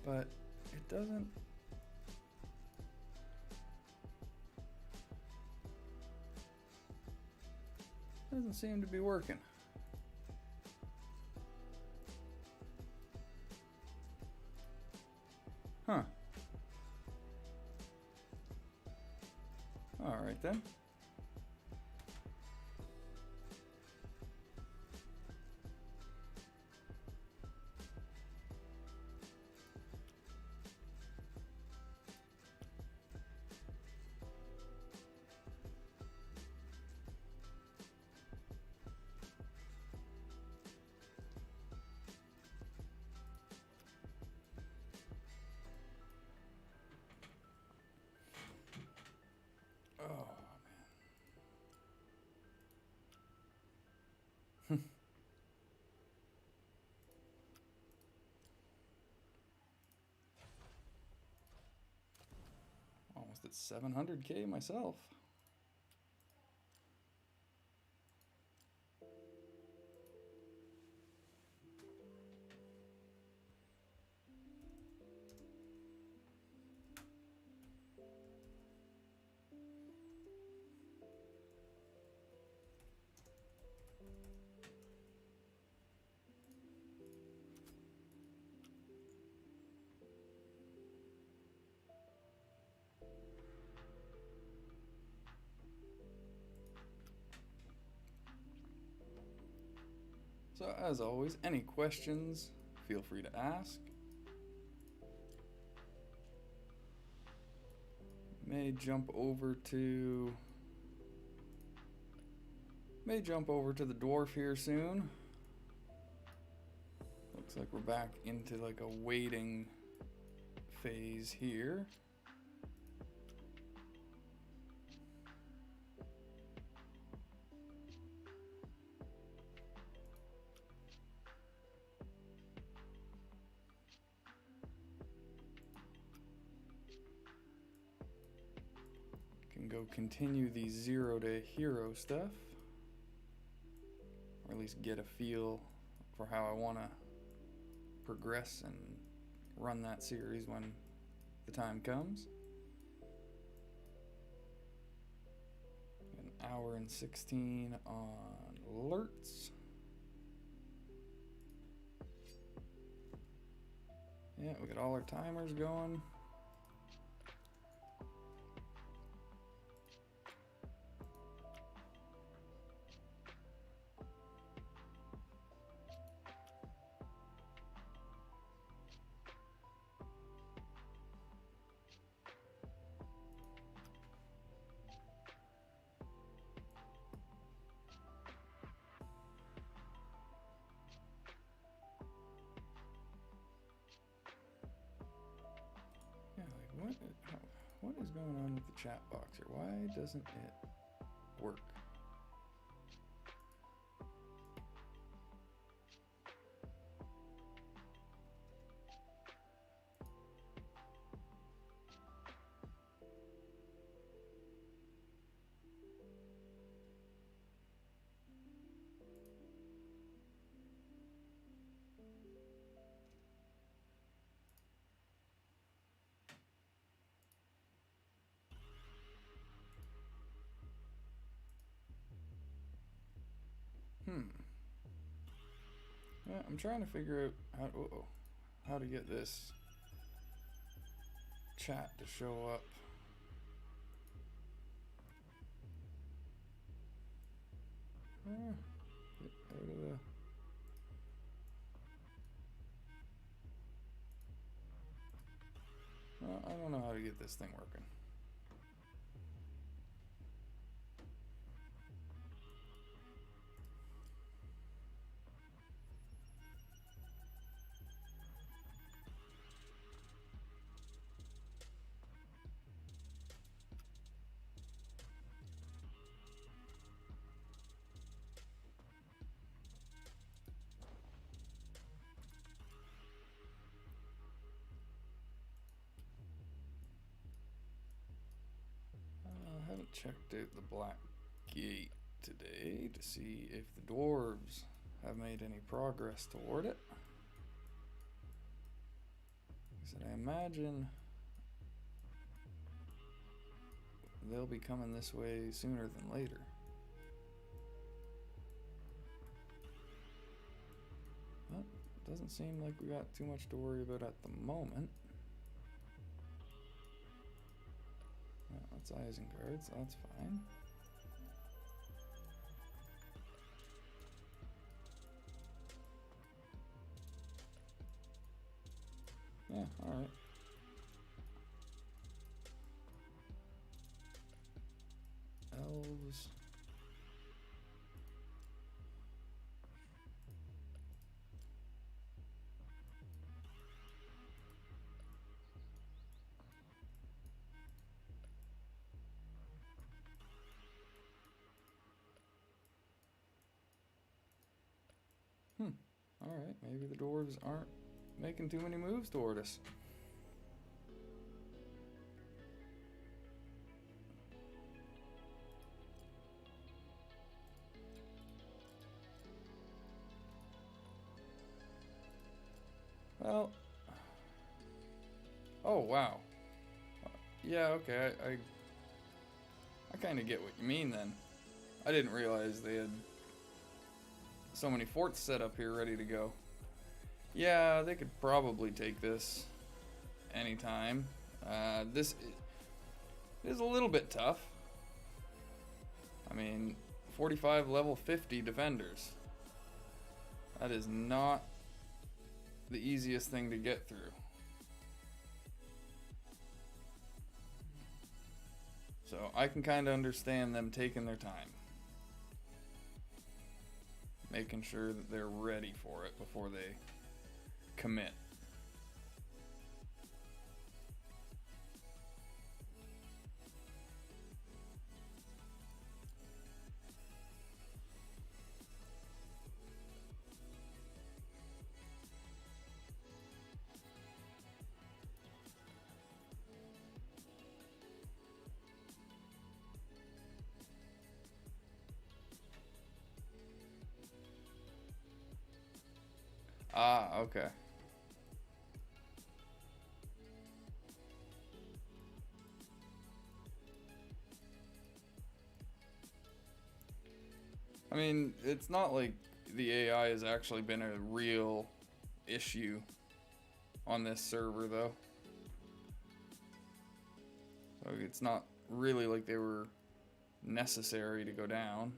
but it doesn't seem to be working. Huh. All right then. Almost at 700K myself. So as always, any questions, feel free to ask. May jump over to the dwarf here soon. Looks like we're back into like a waiting phase here. Go continue the 0 to hero stuff, or at least get a feel for how I want to progress and run that series when the time comes. An hour and 16 on alerts. Yeah, we got all our timers going. What is going on with the chat box here? Why doesn't it work? Yeah, I'm trying to figure out how to get this chat to show up. Get out of the... Well, I don't know how to get this thing working. I haven't checked out the Black Gate today to see if the dwarves have made any progress toward it. I imagine they'll be coming this way sooner than later. But doesn't seem like we got too much to worry about at the moment. That's Isengard, so that's fine. Yeah, alright. Elves. Alright, maybe the dwarves aren't making too many moves toward us. Well, oh wow. Yeah, okay, I kind of get what you mean then. I didn't realize they had so many forts set up here ready to go. Yeah, they could probably take this anytime. This is a little bit tough. I mean, 45 level 50 defenders. That is not the easiest thing to get through. So I can kind of understand them taking their time, making sure that they're ready for it before they commit. Ah, okay. I mean, it's not like the AI has actually been a real issue on this server, though. So it's not really like they were necessary to go down.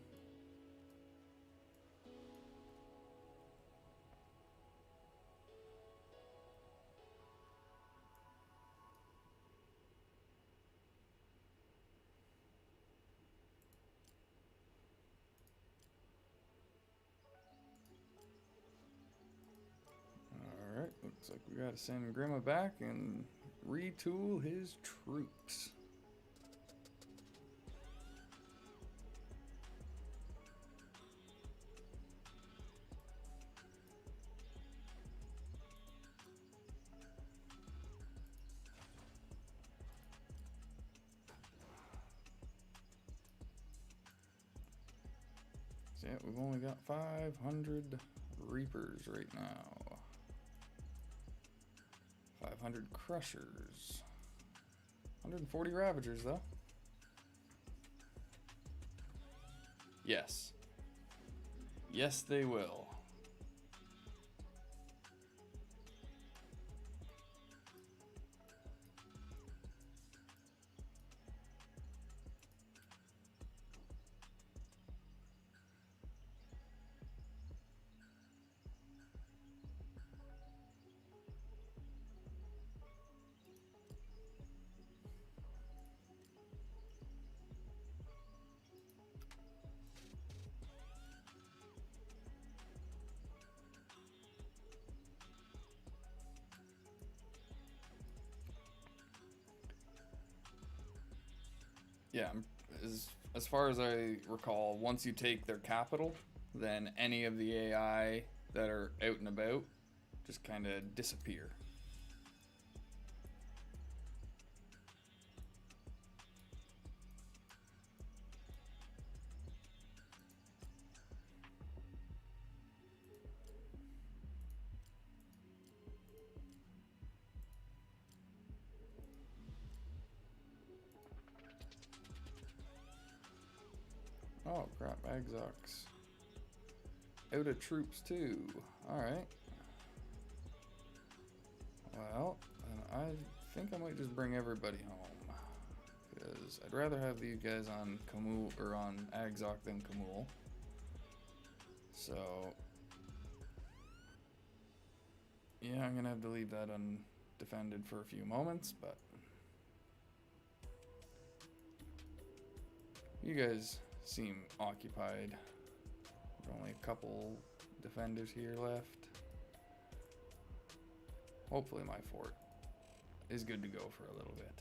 Alright, looks like we gotta send Grima back and retool his troops. So yeah, we've only got 500 Reapers right now. 500 Crushers. 140 Ravagers, though. Yes. Yes, they will. Yeah, as far as I recall, once you take their capital, then any of the AI that are out and about just kind of disappear. Oh crap, Agzox. Out of troops too. Alright. Well, then I think I might just bring everybody home. Because I'd rather have these guys on Kamul or on Agzoc than Kamul. So yeah, I'm gonna have to leave that undefended for a few moments, but you guys seem occupied. There's only a couple defenders here left. Hopefully my fort is good to go for a little bit.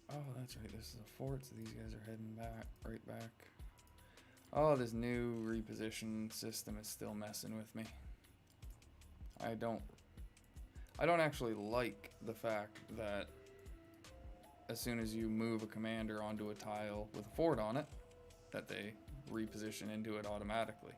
Oh, that's right, this is a fort, so these guys are heading back, right back. Oh, this new reposition system is still messing with me. I don't actually like the fact that as soon as you move a commander onto a tile with a fort on it, that they reposition into it automatically.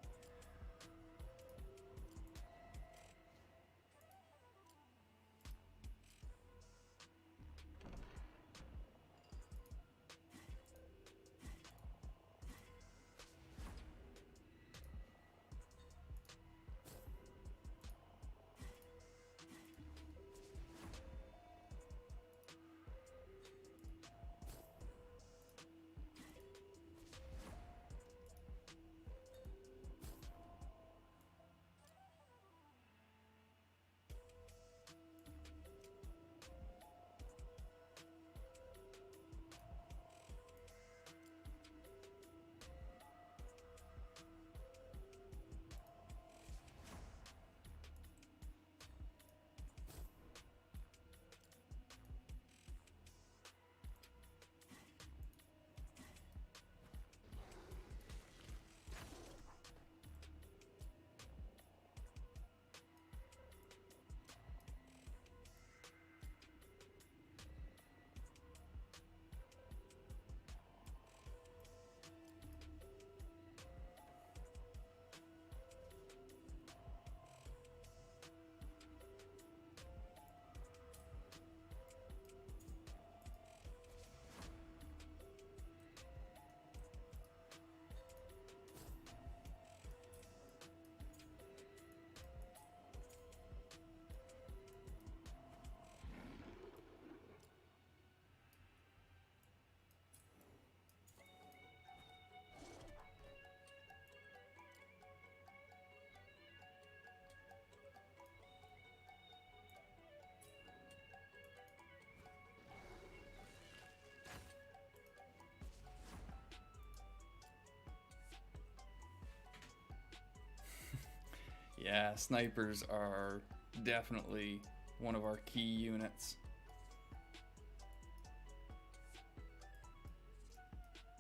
Yeah, snipers are definitely one of our key units.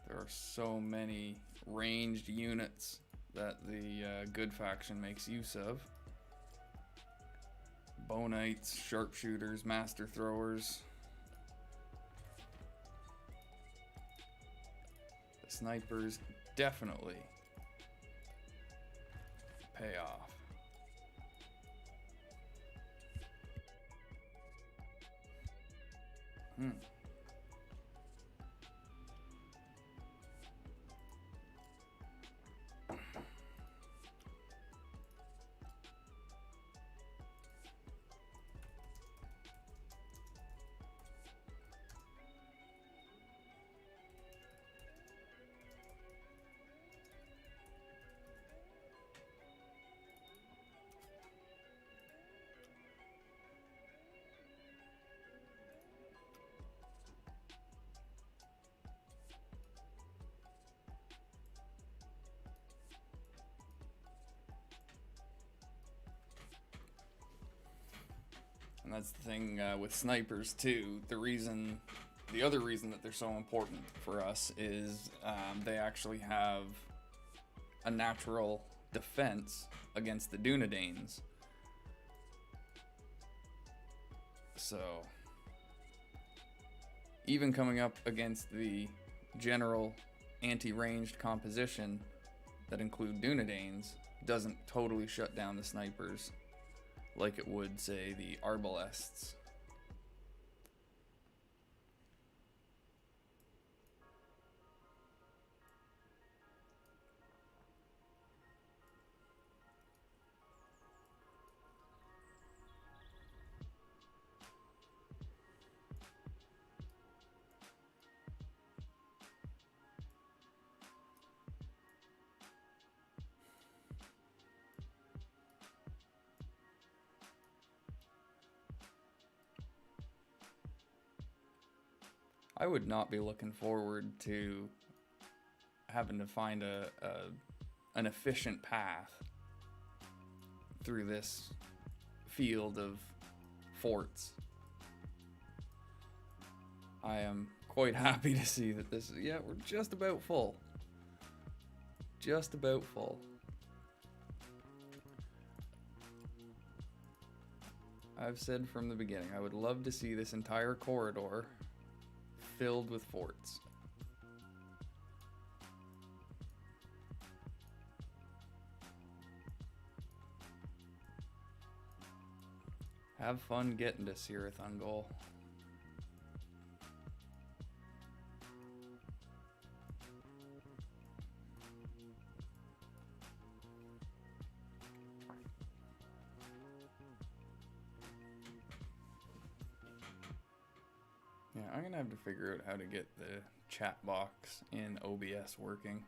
There are so many ranged units that the good faction makes use of. Bow knights, sharpshooters, master throwers. The snipers definitely pay off. And that's the thing with snipers too. The other reason that they're so important for us is they actually have a natural defense against the Dunedains. So, even coming up against the general anti-ranged composition that include Dunedains doesn't totally shut down the snipers like it would, say, the Arbalests. I would not be looking forward to having to find an efficient path through this field of forts. I am quite happy to see that this is, yeah, we're just about full. Just about full. I've said from the beginning, I would love to see this entire corridor filled with forts. Have fun getting to Cirith Ungol. Yeah, I'm gonna have to figure out how to get the chat box in OBS working.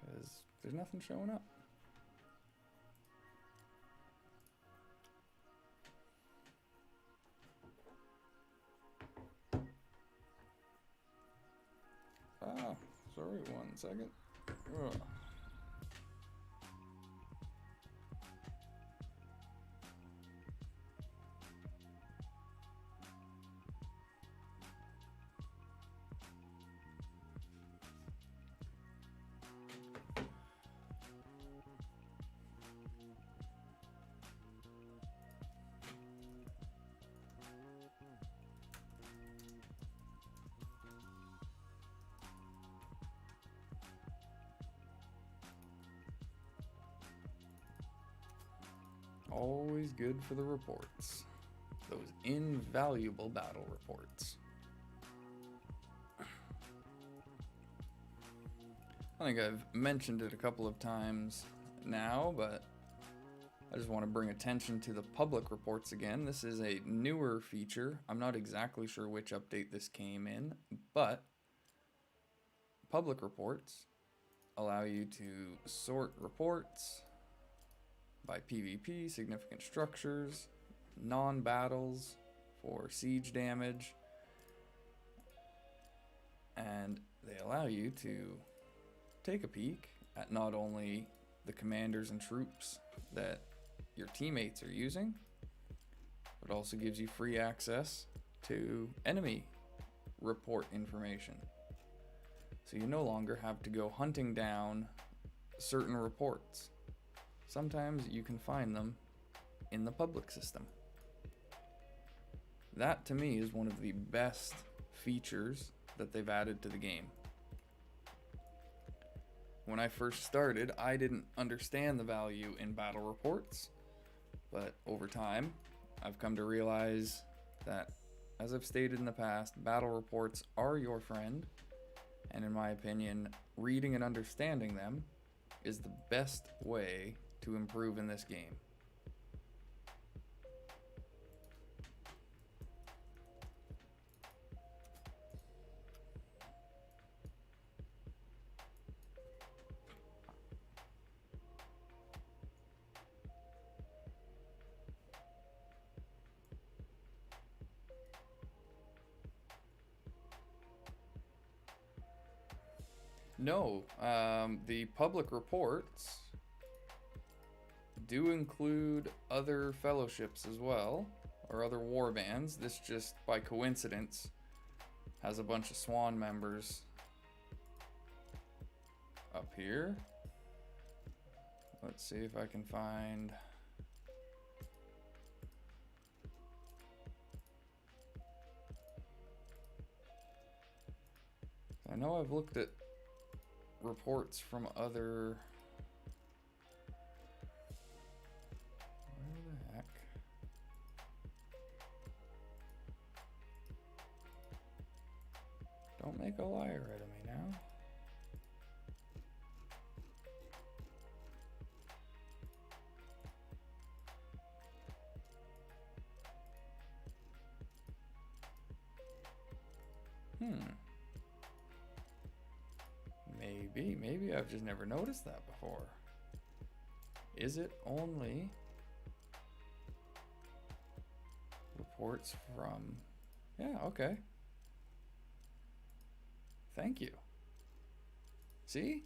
Because there's nothing showing up. Ah, sorry, 1 second. Ugh. Always good for the reports. Those invaluable battle reports. I think I've mentioned it a couple of times now, but I just want to bring attention to the public reports again. This is a newer feature. I'm not exactly sure which update this came in, but public reports allow you to sort reports by PvP, significant structures, non-battles for siege damage, and they allow you to take a peek at not only the commanders and troops that your teammates are using, but also gives you free access to enemy report information. So you no longer have to go hunting down certain reports. Sometimes you can find them in the public system. That to me is one of the best features that they've added to the game. When I first started, I didn't understand the value in battle reports, but over time, I've come to realize that, as I've stated in the past, battle reports are your friend, and in my opinion, reading and understanding them is the best way to improve in this game. No, the public reports do include other fellowships as well, or other war bands. This just by coincidence has a bunch of Swan members up here. Let's see if I can find. I know I've looked at reports from other. Where the heck? Don't make a liar out of me now. Maybe I've just never noticed that before. Is it only reports from... Yeah, okay. Thank you. See?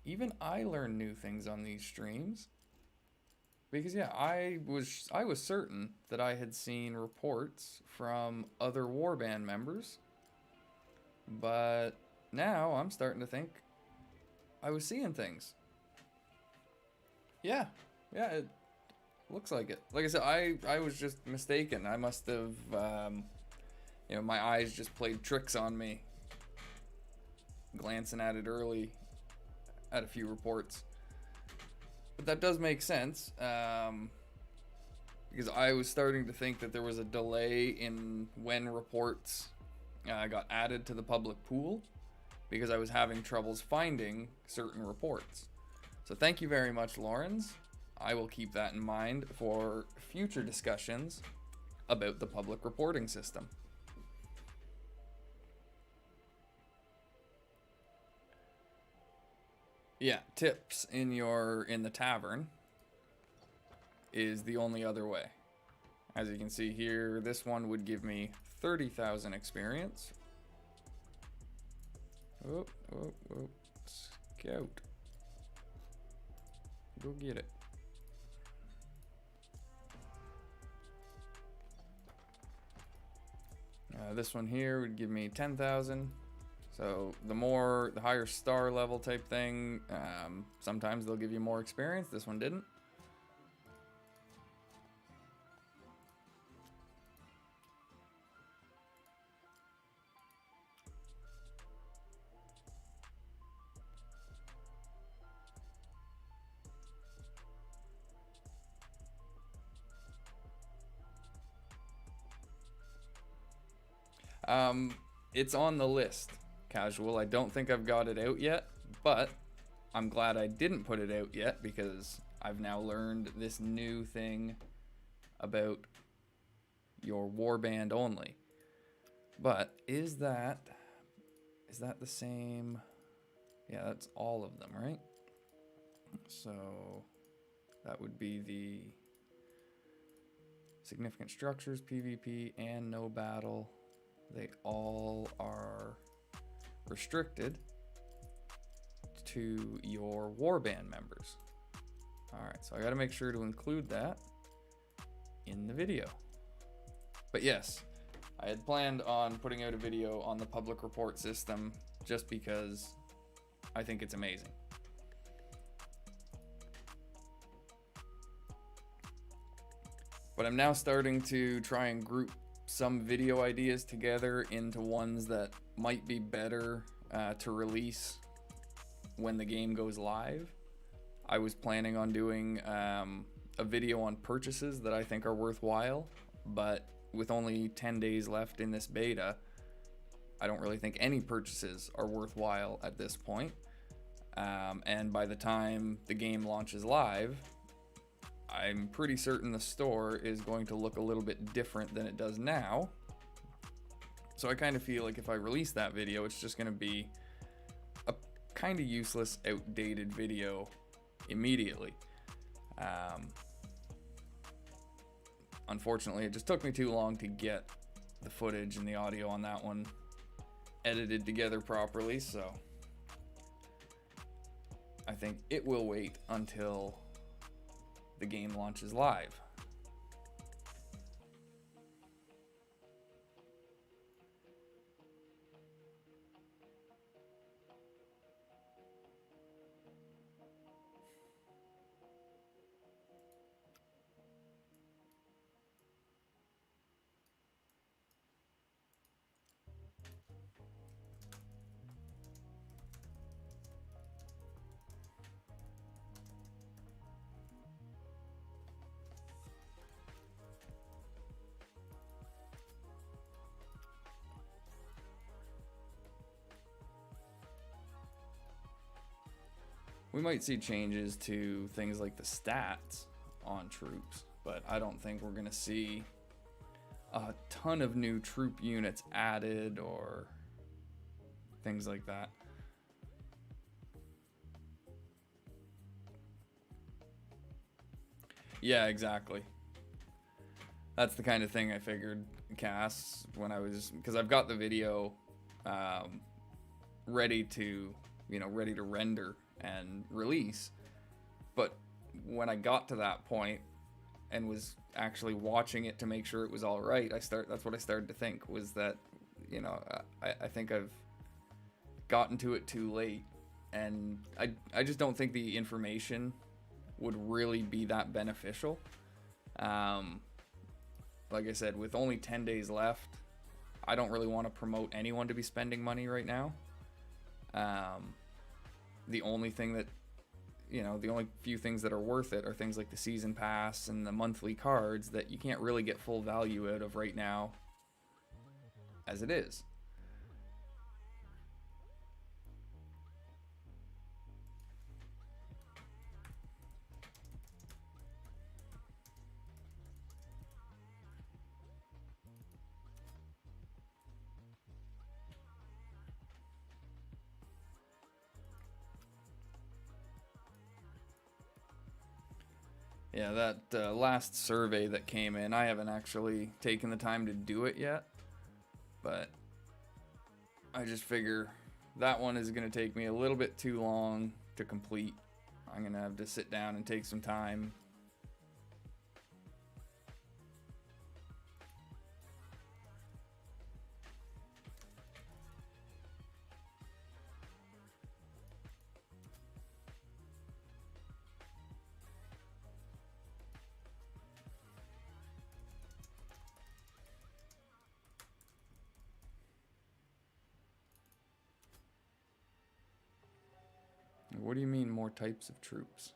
Even I learn new things on these streams. Because yeah, I was certain that I had seen reports from other warband members. But now I'm starting to think I was seeing things. Yeah, it looks like it. Like I said, I was just mistaken. I must have, you know, my eyes just played tricks on me. Glancing at it early at a few reports. But that does make sense, because I was starting to think that there was a delay in when reports got added to the public pool, because I was having troubles finding certain reports. So thank you very much, Lawrence. I will keep that in mind for future discussions about the public reporting system. Yeah, tips in the tavern is the only other way. As you can see here, this one would give me 30,000 experience. Oh, scout. Go get it. This one here would give me 10,000. So the higher star level type thing, sometimes they'll give you more experience. This one didn't. It's on the list, Casual. I don't think I've got it out yet, but I'm glad I didn't put it out yet because I've now learned this new thing about your warband only. But is that the same? Yeah, that's all of them, right? So that would be the significant structures, PvP, and no battle. They all are restricted to your warband members. Alright, so I gotta make sure to include that in the video. But yes, I had planned on putting out a video on the public report system just because I think it's amazing. But I'm now starting to try and group some video ideas together into ones that might be better to release when the game goes live. I was planning on doing a video on purchases that I think are worthwhile, but with only 10 days left in this beta, I don't really think any purchases are worthwhile at this point. And by the time the game launches live, I'm pretty certain the store is going to look a little bit different than it does now. So I kind of feel like if I release that video, it's just going to be a kind of useless, outdated video immediately. Unfortunately, it just took me too long to get the footage and the audio on that one edited together properly, so I think it will wait until the game launches live. We might see changes to things like the stats on troops, but I don't think we're going to see a ton of new troop units added or things like that. Yeah, exactly. That's the kind of thing I figured, Cass, when I was, because I've got the video ready to render and release, but when I got to that point and was actually watching it to make sure it was all right, that's what I started to think, was that, you know, I think I've gotten to it too late, and I just don't think the information would really be that beneficial. Like I said, with only 10 days left, I don't really want to promote anyone to be spending money right now. The only thing that, you know, the only few things that are worth it are things like the season pass and the monthly cards that you can't really get full value out of right now as it is. Yeah, that last survey that came in, I haven't actually taken the time to do it yet, but I just figure that one is going to take me a little bit too long to complete. I'm going to have to sit down and take some time. What do you mean, more types of troops?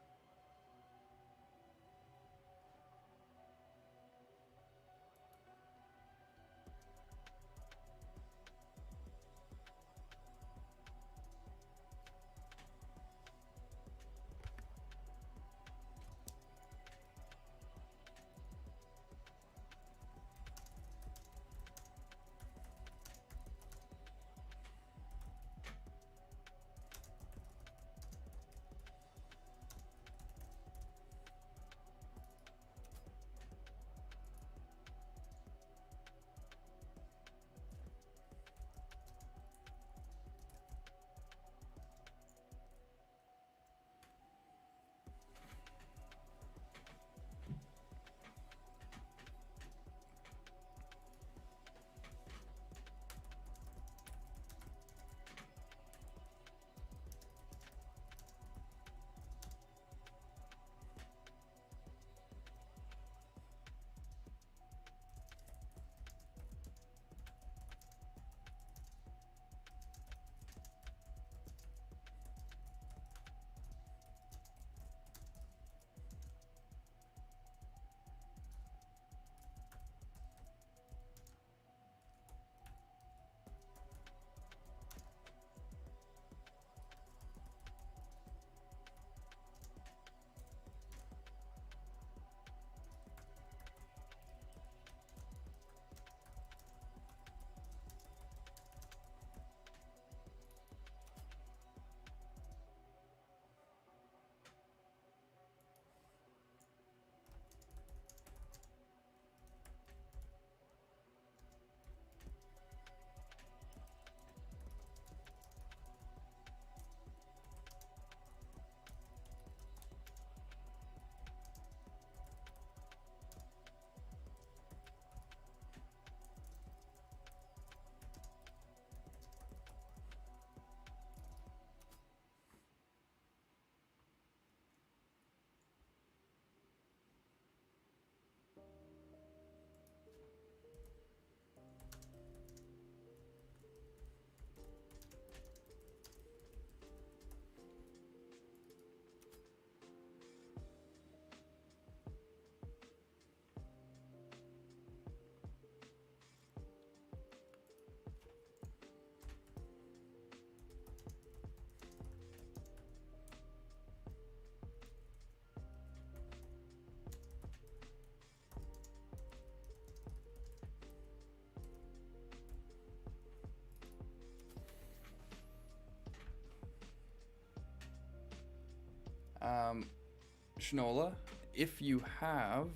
Shnola, if you have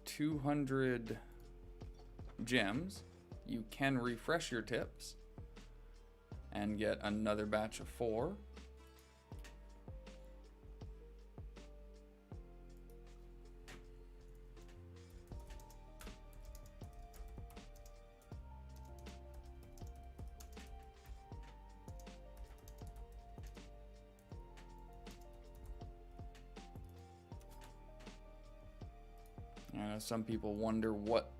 200 gems, you can refresh your tips and get another batch of 4. Some people wonder what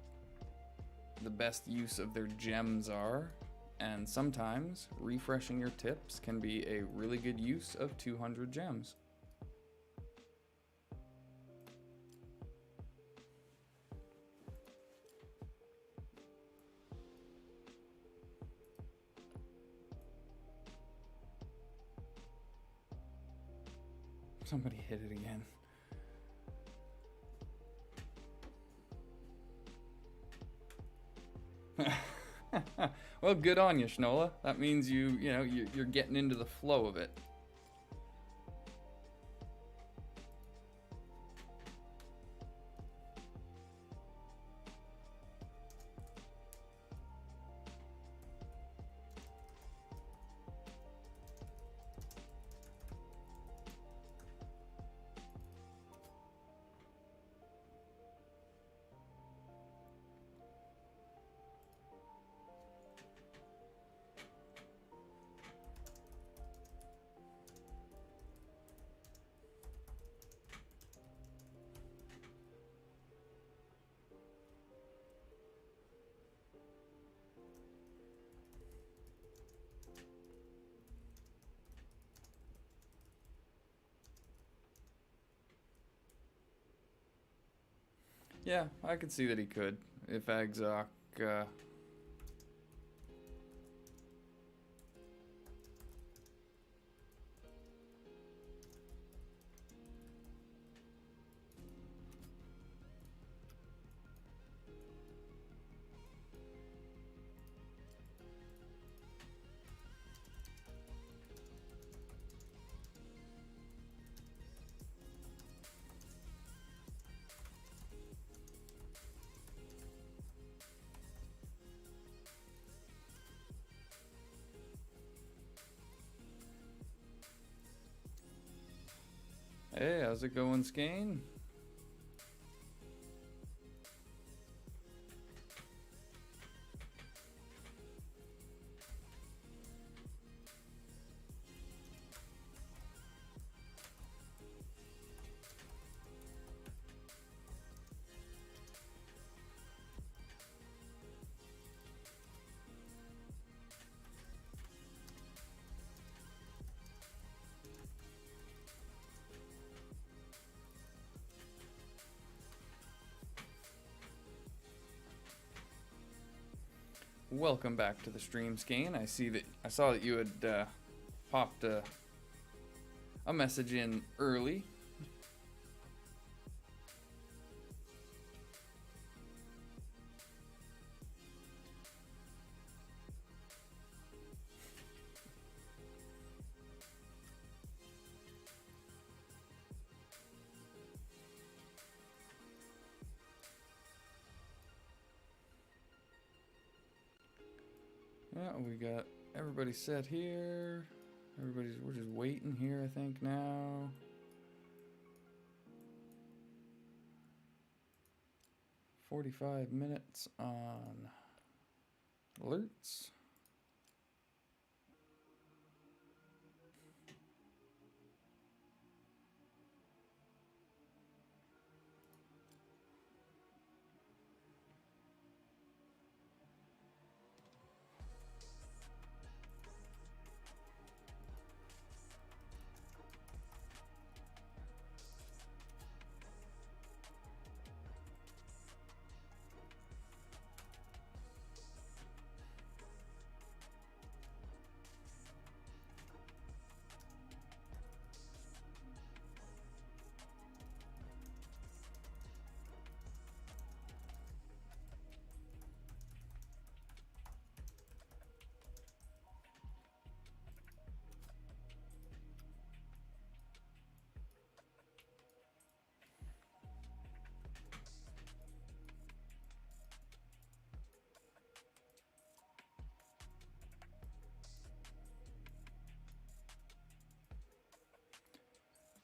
the best use of their gems are, and sometimes refreshing your tips can be a really good use of 200 gems. Somebody hit it again. Well, good on you, Shnola. That means you're getting into the flow of it. Yeah, I could see that he could. If Agzok, Hey, how's it going, Skane? Welcome back to the stream, Skane. I saw that you had popped a message in early. Yeah, we got everybody set here. We're just waiting here, I think, now. "45 minutes on alerts."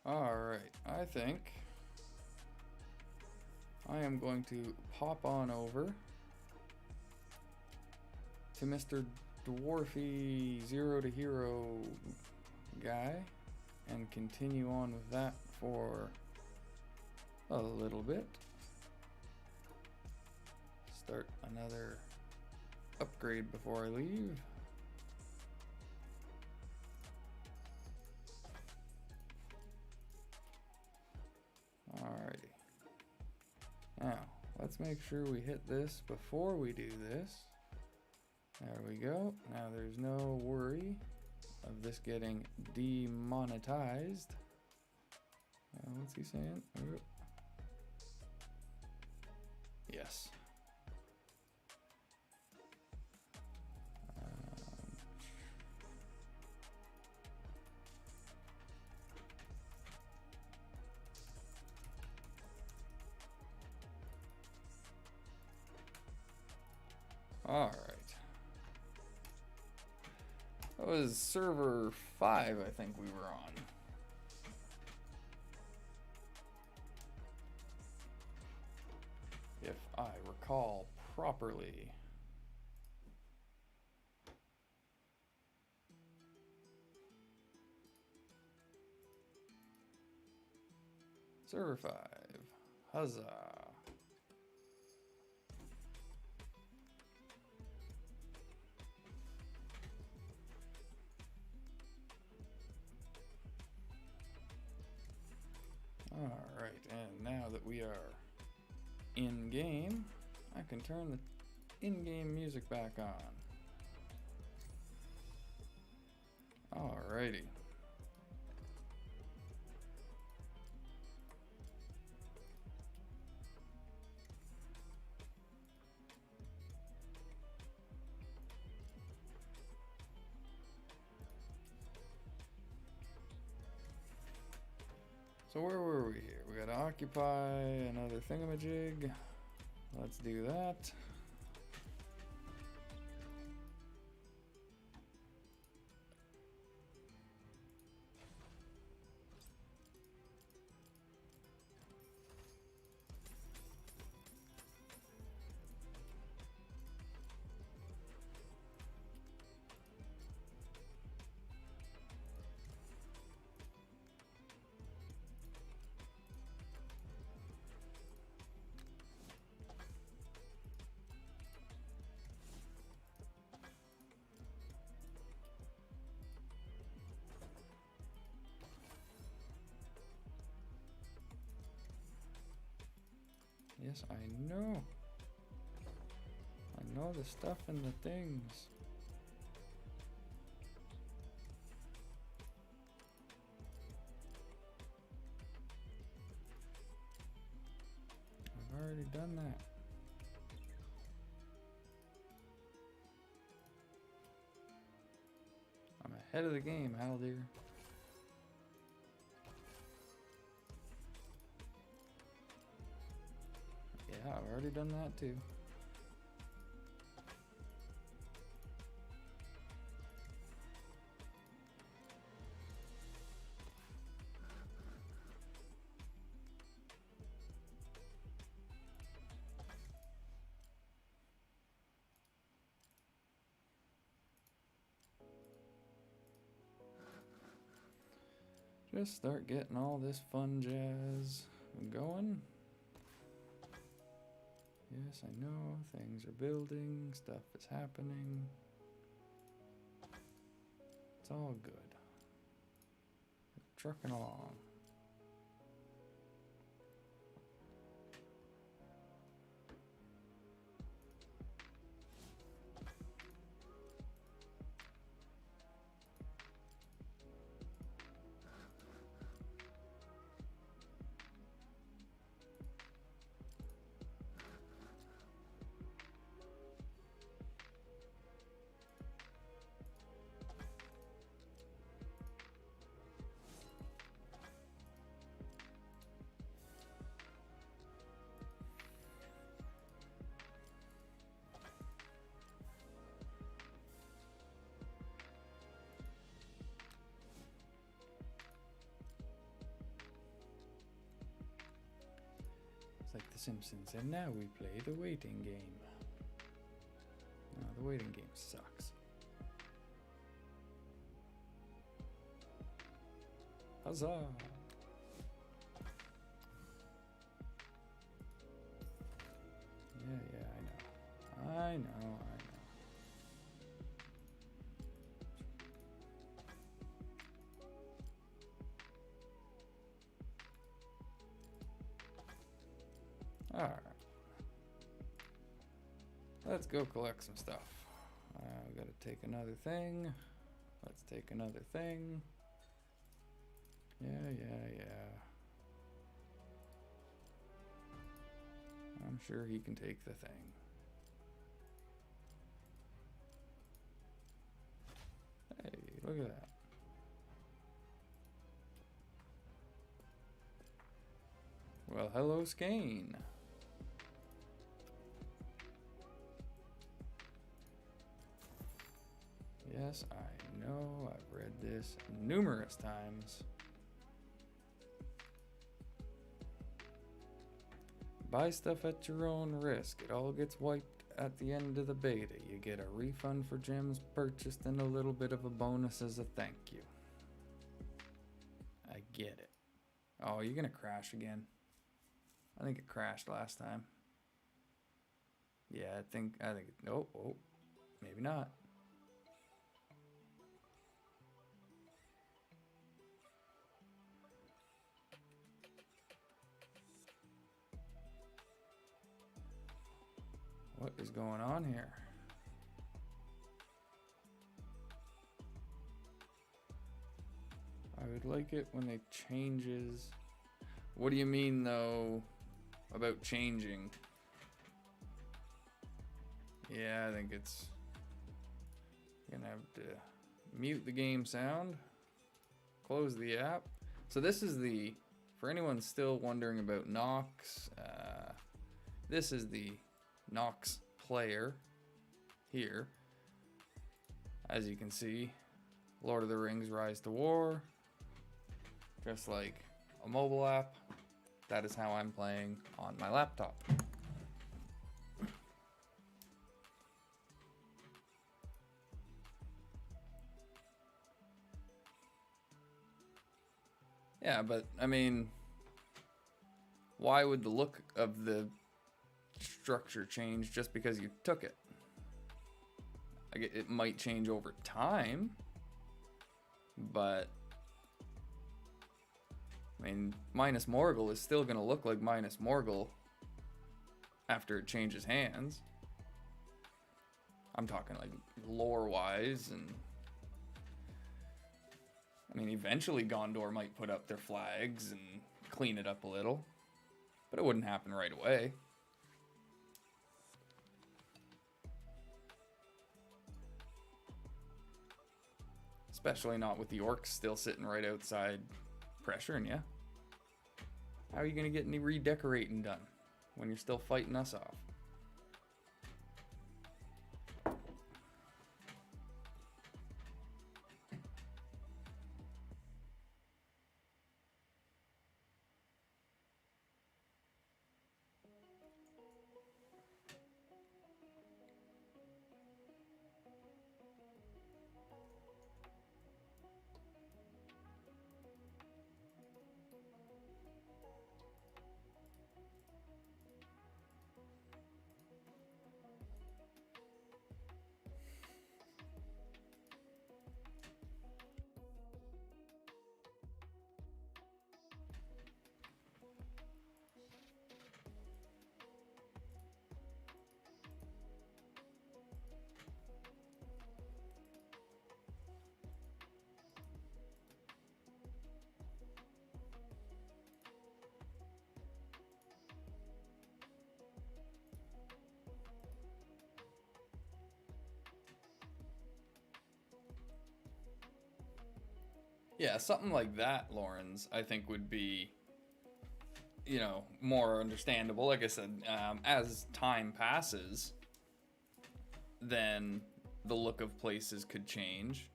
Alright, I think I am going to pop on over to Mr. Dwarfy Zero to Hero guy and continue on with that for a little bit. Start another upgrade before I leave. Alrighty. Now, let's make sure we hit this before we do this. There we go. Now there's no worry of this getting demonetized. What's he saying? Yes. All right. That was server 5, I think we were on. If I recall properly. Server 5. Huzzah. Alright, and now that we are in-game, I can turn the in-game music back on. Alrighty. So where were we here? We gotta occupy another thingamajig. Let's do that. Yes, I know. I know the stuff and the things. I've already done that. I'm ahead of the game, Hal dear. Yeah, I've already done that too. Just start getting all this fun jazz going. Yes, I know, things are building, stuff is happening. It's all good. Trucking along. like The Simpsons, and now we play the waiting game. No, the waiting game sucks. Huzzah! Yeah, I know. Alright. Let's go collect some stuff. We gotta take another thing. Let's take another thing. Yeah. I'm sure he can take the thing. Hey, look at that. Well, hello, Skane. Yes, I know. I've read this numerous times. Buy stuff at your own risk. It all gets wiped at the end of the beta. You get a refund for gems purchased and a little bit of a bonus as a thank you. I get it. Oh, you're gonna crash again. I think it crashed last time. Yeah, I think oh, maybe not. What is going on here? I would like it when it changes. What do you mean though about changing? Yeah, I think it's gonna have to mute the game sound, close the app. So this is the, for anyone still wondering about Nox, this is the Nox player here. As you can see, Lord of the Rings Rise to War, just like a mobile app. That is how I'm playing on my laptop. Yeah, but I mean, why would the look of the structure change just because you took it? Like, it might change over time, but I mean, Minas Morgul is still going to look like Minas Morgul after it changes hands. I'm talking like lore-wise, and I mean, eventually Gondor might put up their flags and clean it up a little, but it wouldn't happen right away. Especially not with the orcs still sitting right outside pressuring you. How are you going to get any redecorating done when you're still fighting us off? Yeah, something like that, Lawrence, I think would be, you know, more understandable. Like I said, as time passes, then the look of places could change.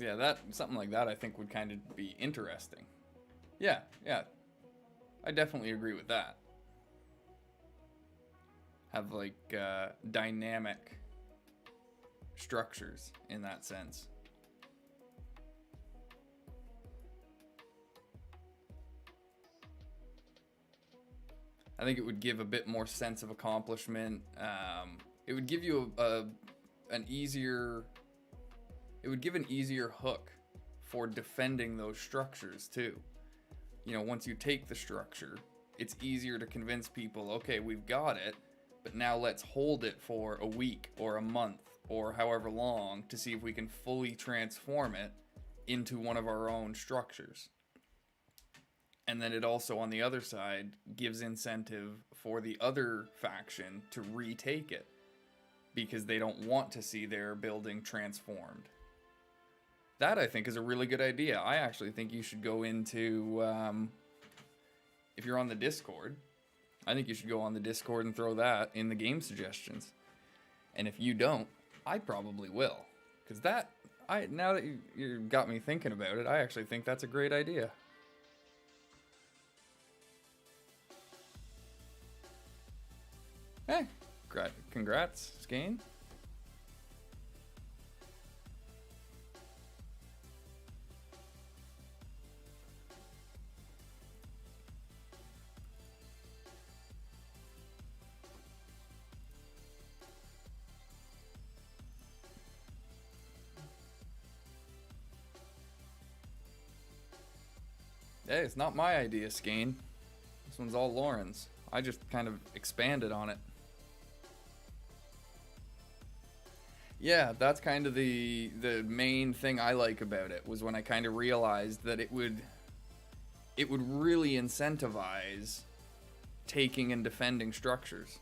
yeah, something like that I think would kind of be interesting. Yeah, I definitely agree with that. Have like dynamic structures in that sense. I think it would give a bit more sense of accomplishment. It would give you an easier hook for defending those structures too. You know, once you take the structure, it's easier to convince people, okay, we've got it, but now let's hold it for a week or a month or however long to see if we can fully transform it into one of our own structures. And then it also, on the other side, gives incentive for the other faction to retake it because they don't want to see their building transformed. That, I think, is a really good idea. I actually think you should go into, if you're on the Discord, I think you should go on the Discord and throw that in the game suggestions. And if you don't, I probably will. Because now that you got me thinking about it, I actually think that's a great idea. Hey, congrats, Skane. Hey, it's not my idea, Skane. This one's all Lauren's. I just kind of expanded on it. Yeah, that's kind of the main thing I like about it, was when I kind of realized that it would really incentivize taking and defending structures.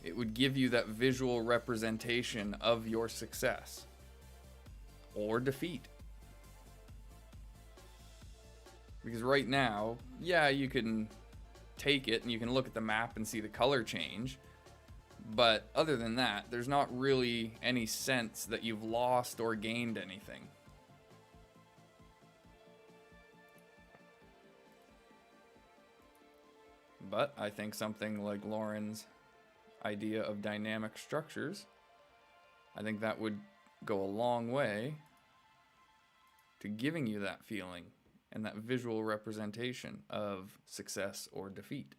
It would give you that visual representation of your success or defeat. Because right now, yeah, you can take it and you can look at the map and see the color change. But other than that, there's not really any sense that you've lost or gained anything. But I think something like Lauren's idea of dynamic structures, I think that would go a long way to giving you that feeling and that visual representation of success or defeat.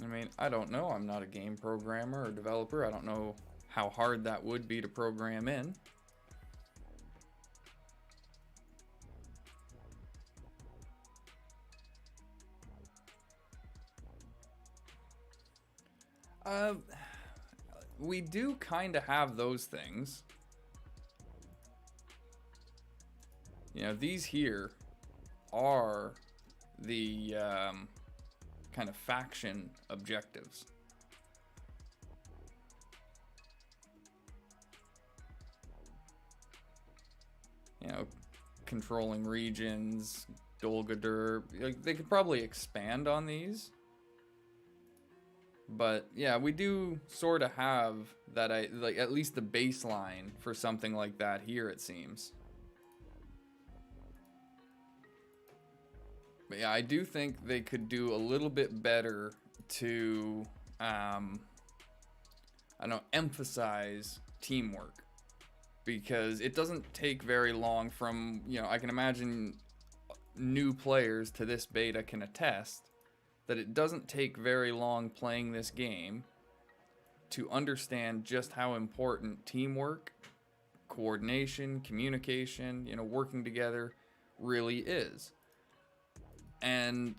I mean, I don't know. I'm not a game programmer or developer. I don't know how hard that would be to program in. We do kind of have those things. You know, these here are the kind of faction objectives. You know, controlling regions, Dolgadur. Like, they could probably expand on these. But yeah, we do sort of have that, like, at least the baseline for something like that here, it seems. But yeah, I do think they could do a little bit better to, I don't know, emphasize teamwork. Because it doesn't take very long from, you know, I can imagine new players to this beta can attest that it doesn't take very long playing this game to understand just how important teamwork, coordination, communication, you know, working together really is. And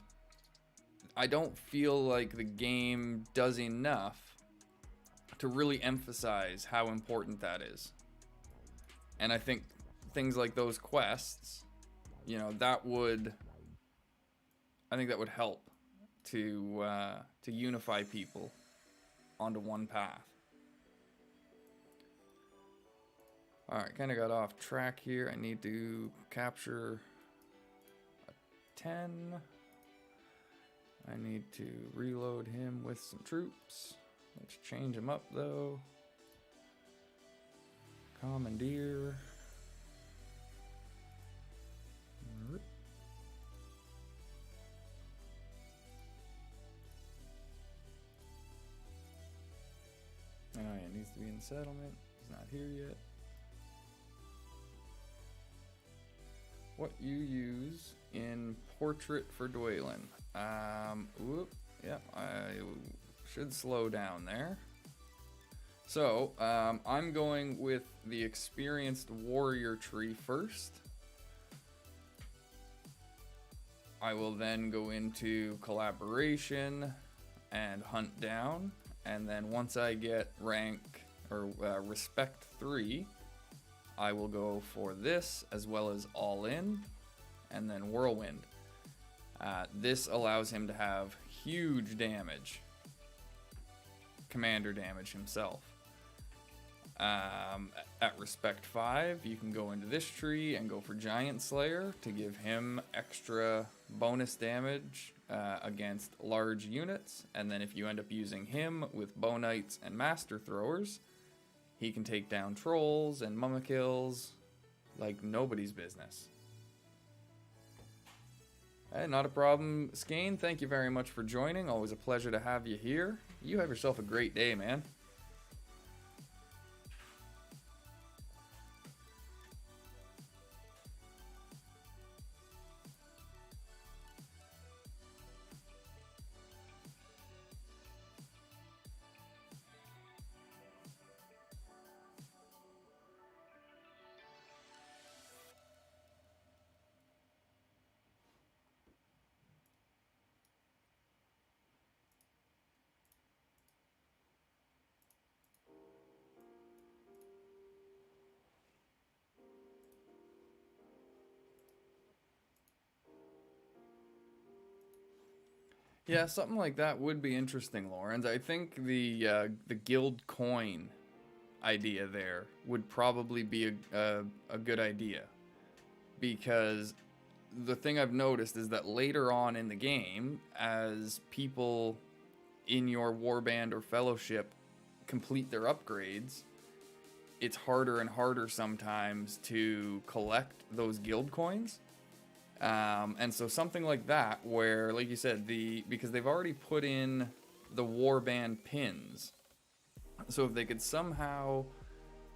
I don't feel like the game does enough to really emphasize how important that is. And I think things like those quests, you know, I think that would help to unify people onto one path. Alright, kind of got off track here. I need to capture a 10. I need to reload him with some troops. Let's change him up though. Commandeer. Oh yeah, it needs to be in settlement. He's not here yet. What you use in Portrait for Dwaylen. Yeah, I should slow down there. So, I'm going with the experienced warrior tree first. I will then go into collaboration and hunt down. And then once I get rank or respect 3, I will go for this as well as all in and then whirlwind. This allows him to have huge damage, commander damage himself. At respect 5, you can go into this tree and go for Giant Slayer to give him extra bonus damage against large units. And then if you end up using him with Bow Knights and Master Throwers, he can take down trolls and Mumakills like nobody's business. Hey, not a problem, Skane. Thank you very much for joining. Always a pleasure to have you here. You have yourself a great day, man. Yeah, something like that would be interesting, Lawrence. I think the guild coin idea there would probably be a good idea, because the thing I've noticed is that later on in the game, as people in your warband or fellowship complete their upgrades, it's harder and harder sometimes to collect those guild coins. And so something like that, where, like you said, because they've already put in the warband pins, so if they could somehow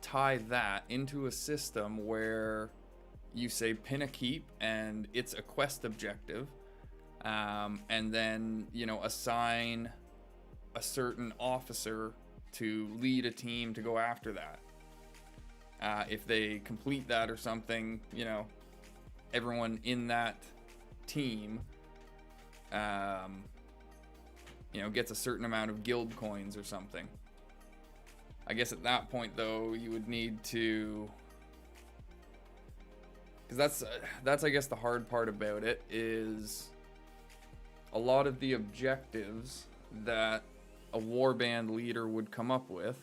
tie that into a system where you say pin a keep and it's a quest objective, and then, you know, assign a certain officer to lead a team to go after that. If they complete that or something, you know, everyone in that team, you know, gets a certain amount of guild coins or something. I guess at that point, though, you would need to, because that's I guess the hard part about it, is a lot of the objectives that a warband leader would come up with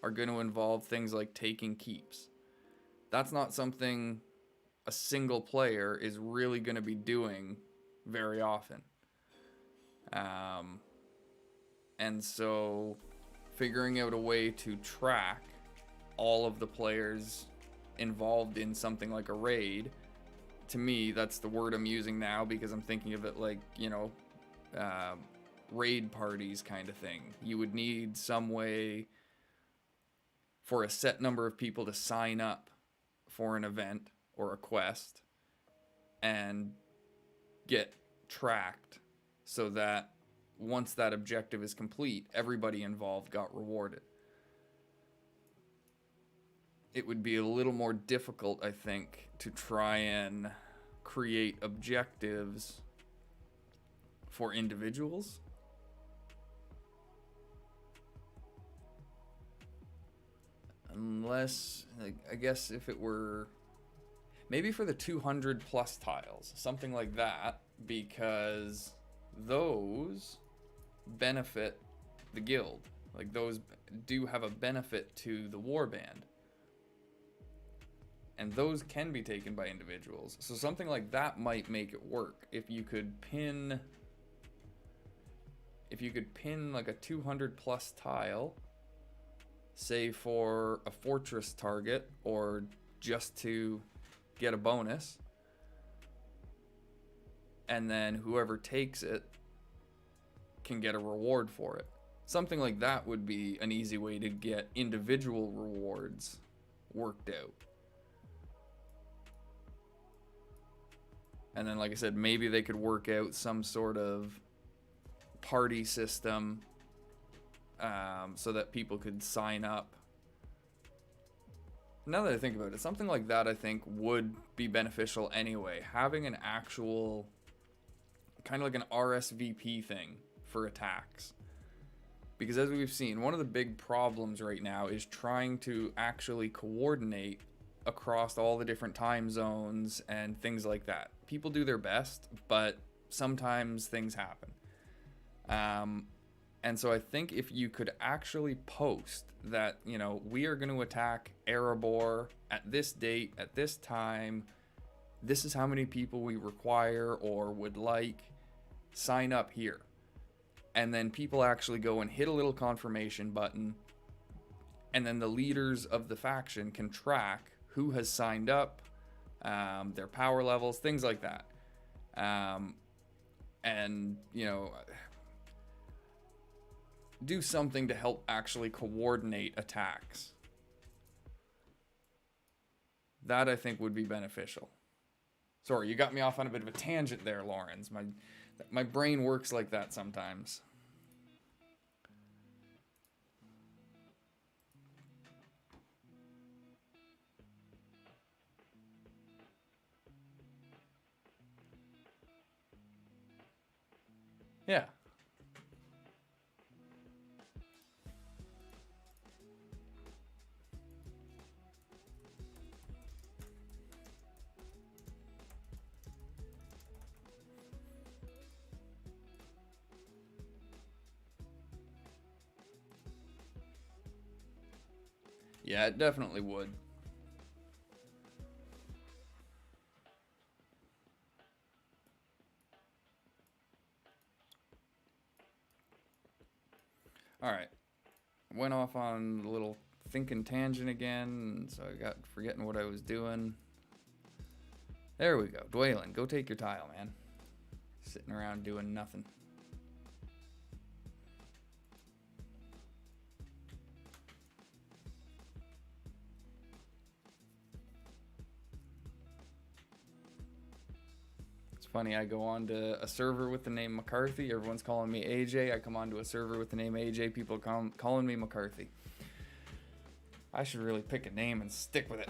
are going to involve things like taking keeps. That's not something a single player is really going to be doing very often. And so figuring out a way to track all of the players involved in something like a raid, to me, that's the word I'm using now, because I'm thinking of it like, you know, raid parties kind of thing. You would need some way for a set number of people to sign up for an event or a quest and get tracked, so that once that objective is complete, everybody involved got rewarded. It would be a little more difficult, I think, to try and create objectives for individuals. Unless, like, I guess if it were maybe for the 200 plus tiles, something like that, because those benefit the guild. Like, those do have a benefit to the warband. And those can be taken by individuals. So something like that might make it work. If you could pin like a 200 plus tile, say for a fortress target or just to get a bonus, and then whoever takes it can get a reward for it. Something like that would be an easy way to get individual rewards worked out. And then, like I said, maybe they could work out some sort of party system so that people could sign up. Now that I think about it, something like that I think would be beneficial anyway. Having an actual, kind of like an RSVP thing for attacks. Because as we've seen, one of the big problems right now is trying to actually coordinate across all the different time zones and things like that. People do their best, but sometimes things happen. And so I think if you could actually post that, you know, we are going to attack Erebor at this date, at this time, this is how many people we require or would like, sign up here. And then people actually go and hit a little confirmation button, and then the leaders of the faction can track who has signed up, their power levels, things like that. And, you know, do something to help actually coordinate attacks. That I think would be beneficial. Sorry, you got me off on a bit of a tangent there, Lawrence. My brain works like that sometimes. Yeah. Yeah, it definitely would. Alright. Went off on a little thinking tangent again, so I got forgetting what I was doing. There we go. Dwaylen, go take your tile, man. Sitting around doing nothing. Funny, I go on to a server with the name McCarthy. Everyone's calling me AJ. I come on to a server with the name AJ. People calling me McCarthy. I should really pick a name and stick with it.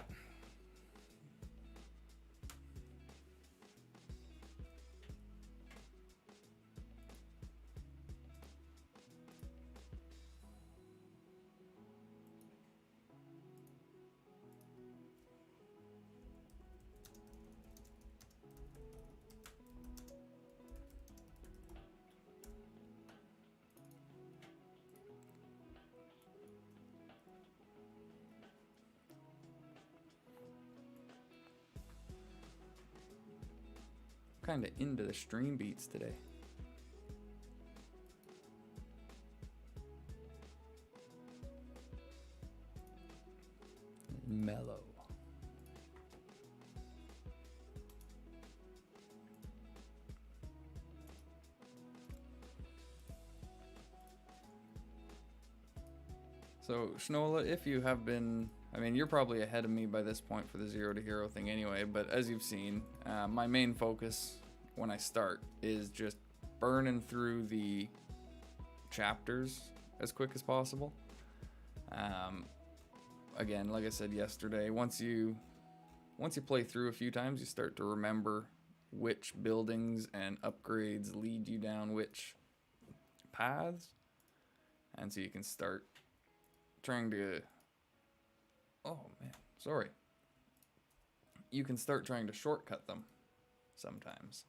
Kind of into the stream beats today. Mellow. So, Shnola, if you have been, I mean, you're probably ahead of me by this point for the 0 to hero thing anyway, but as you've seen, my main focus when I start is just burning through the chapters as quick as possible. Again, like I said yesterday, once you play through a few times, you start to remember which buildings and upgrades lead you down which paths, and so you can start trying to Oh man, sorry. You can start trying to shortcut them sometimes.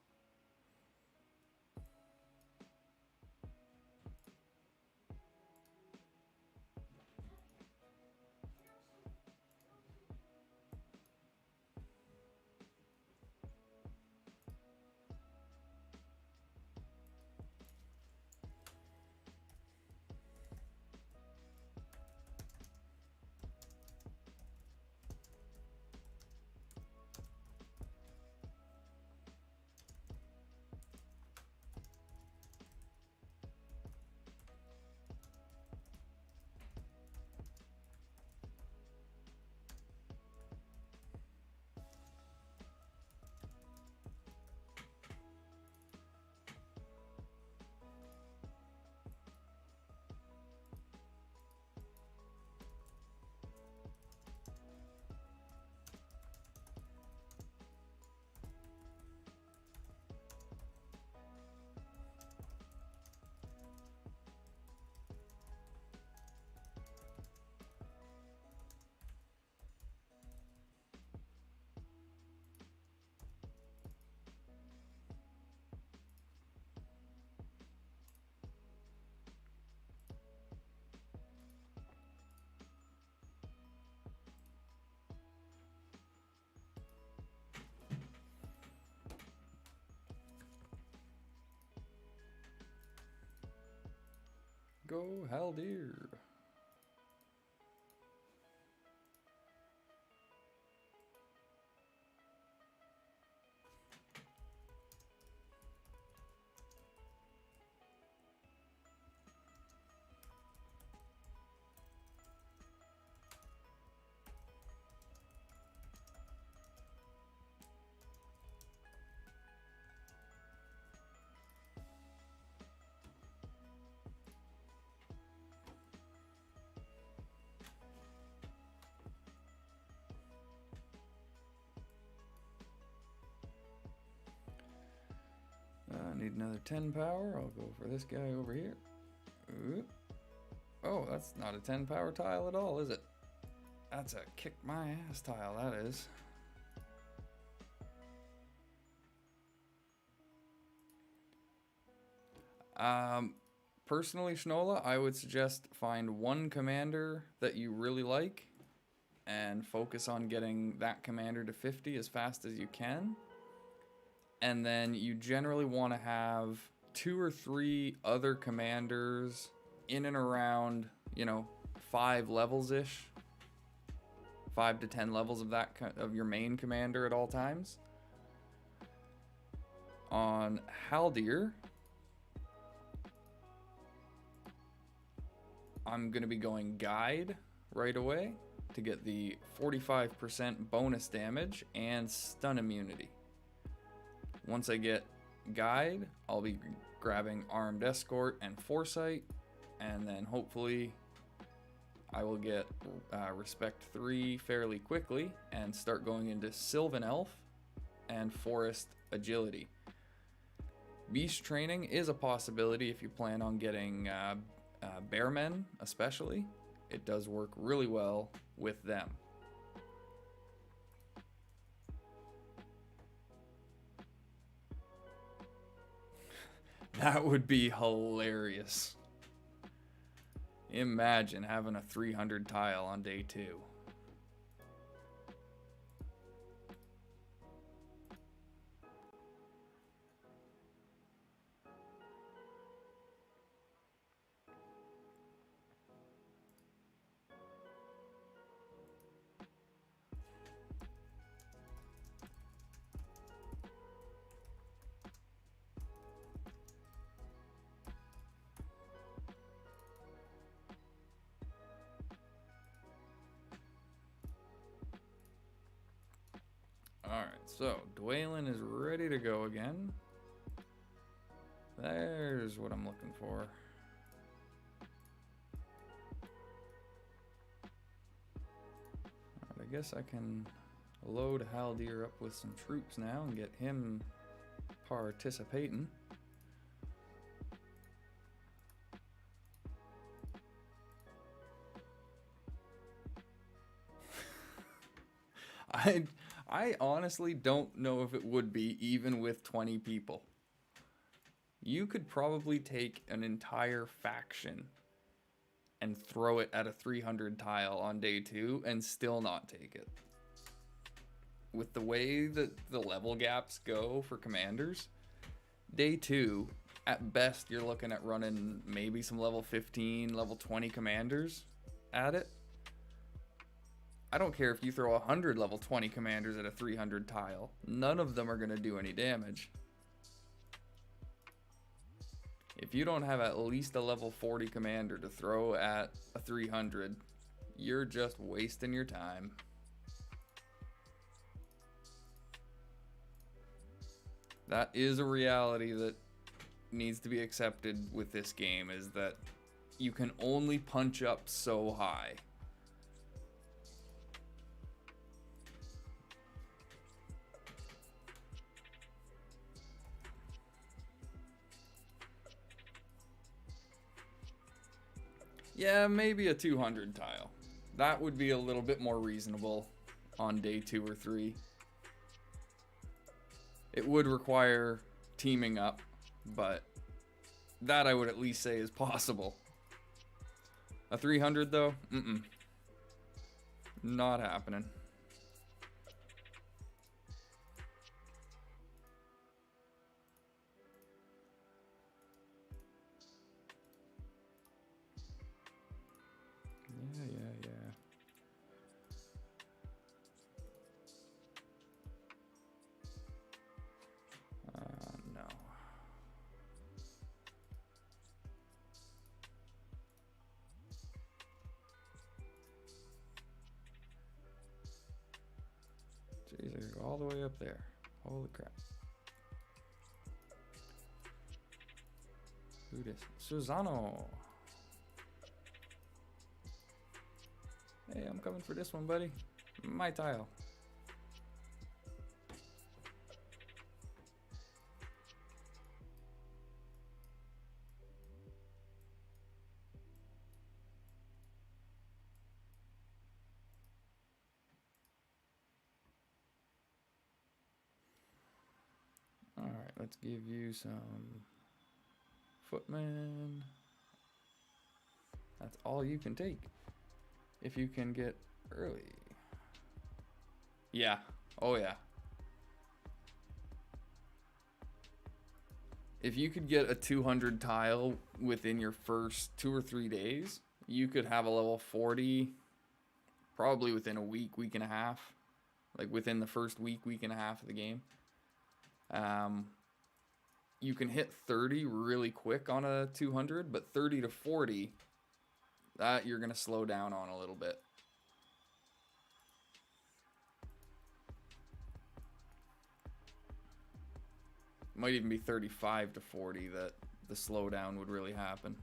Go Haldir. I need another 10 power. I'll go for this guy over here. Ooh. Oh, that's not a 10 power tile at all, is it? That's a kick my ass tile, that is. Personally, Shnola, I would suggest find one commander that you really like and focus on getting that commander to 50 as fast as you can. And then you generally want to have 2 or 3 other commanders in and around, you know, 5 levels-ish. 5 to 10 levels of that of your main commander at all times. On Haldir, I'm going to be going Guide right away to get the 45% bonus damage and stun immunity. Once I get Guide, I'll be grabbing Armed Escort and Foresight, and then hopefully I will get Respect 3 fairly quickly and start going into Sylvan Elf and Forest Agility. Beast Training is a possibility if you plan on getting Bearmen especially. It does work really well with them. That would be hilarious. Imagine having a 300 tile on day 2. Alright, so Dwaylen is ready to go again. There's what I'm looking for. Alright, I guess I can load Haldir up with some troops now and get him participating. I honestly don't know if it would be even with 20 people. You could probably take an entire faction and throw it at a 300 tile on day 2 and still not take it. With the way that the level gaps go for commanders, day 2, at best, you're looking at running maybe some level 15, level 20 commanders at it. I don't care if you throw 100 level 20 commanders at a 300 tile. None of them are going to do any damage. If you don't have at least a level 40 commander to throw at a 300, you're just wasting your time. That is a reality that needs to be accepted with this game, is that you can only punch up so high. Yeah, maybe a 200 tile. That would be a little bit more reasonable on day 2 or 3. It would require teaming up, but that I would at least say is possible. A 300 though? Not happening. Yeah. No. Jeez, I go all the way up there. Holy crap. Who this? Susano. Hey, I'm coming for this one, buddy. My tile. Alright, let's give you some footmen. That's all you can take. If you can get early. Yeah. Oh yeah. If you could get a 200 tile within your first 2 or 3 days, you could have a level 40 probably within a week, week and a half. Like within the first week, week and a half of the game. You can hit 30 really quick on a 200, but 30 to 40, that you're going to slow down on a little bit. Might even be 35 to 40 that the slowdown would really happen.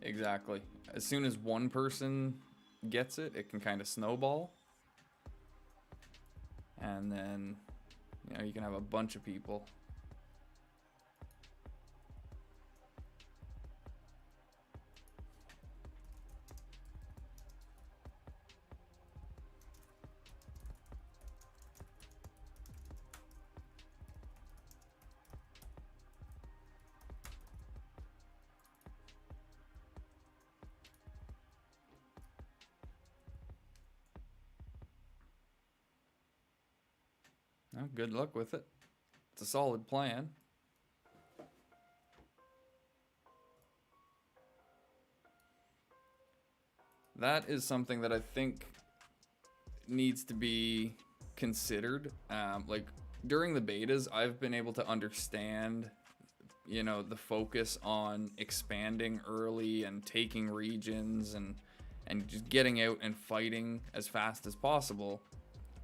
Exactly. As soon as one person gets it, it can kind of snowball. And then, you know, you can have a bunch of people. Well, good luck with it. It's a solid plan. That is something that I think needs to be considered. Like during the betas, I've been able to understand, you know, the focus on expanding early and taking regions and just getting out and fighting as fast as possible,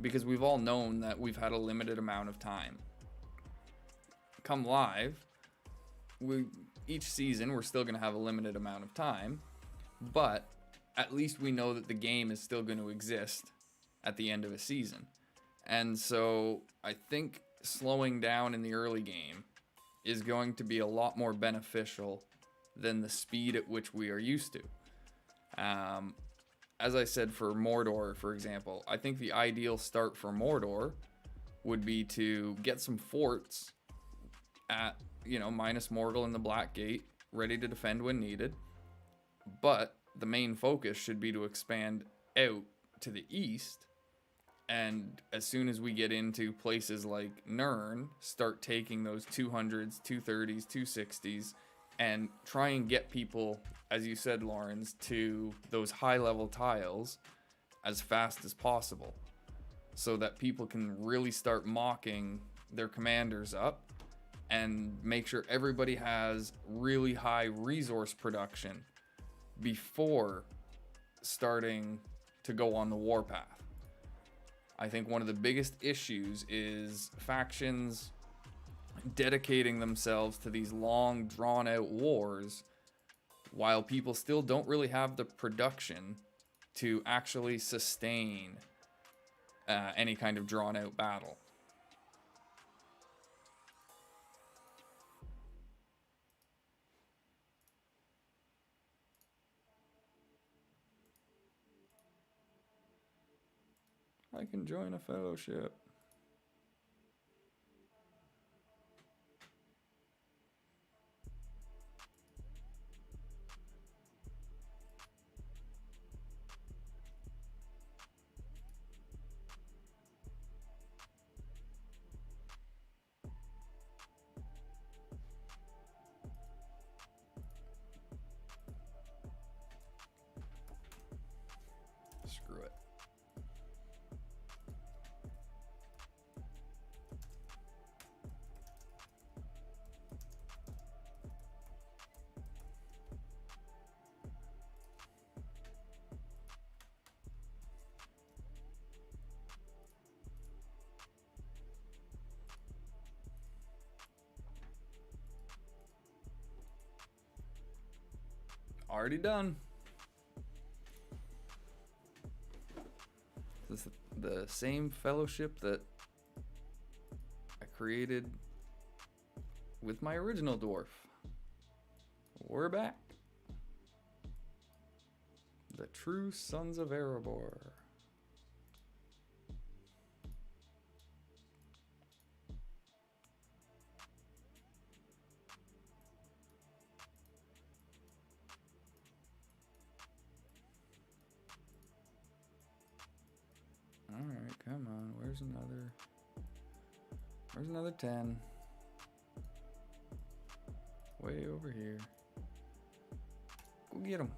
because we've all known that we've had a limited amount of time. Come live, each season we're still going to have a limited amount of time, but at least we know that the game is still going to exist at the end of a season. And so I think slowing down in the early game is going to be a lot more beneficial than the speed at which we are used to. As I said, for Mordor, for example, I think the ideal start for Mordor would be to get some forts at, you know, minus Morgul and the Black Gate, ready to defend when needed. But the main focus should be to expand out to the east, and as soon as we get into places like Nirn, start taking those 200s, 230s, 260s, and try and get people, as you said, Lawrence, to those high-level tiles as fast as possible, so that people can really start mocking their commanders up and make sure everybody has really high resource production before starting to go on the warpath. I think one of the biggest issues is factions dedicating themselves to these long, drawn-out wars while people still don't really have the production to actually sustain any kind of drawn-out battle. I can join a fellowship. Screw it. Already done. This is the same fellowship that I created with my original dwarf. We're back. The true sons of Erebor. Alright, come on. Where's another 10? Way over here. Go get him.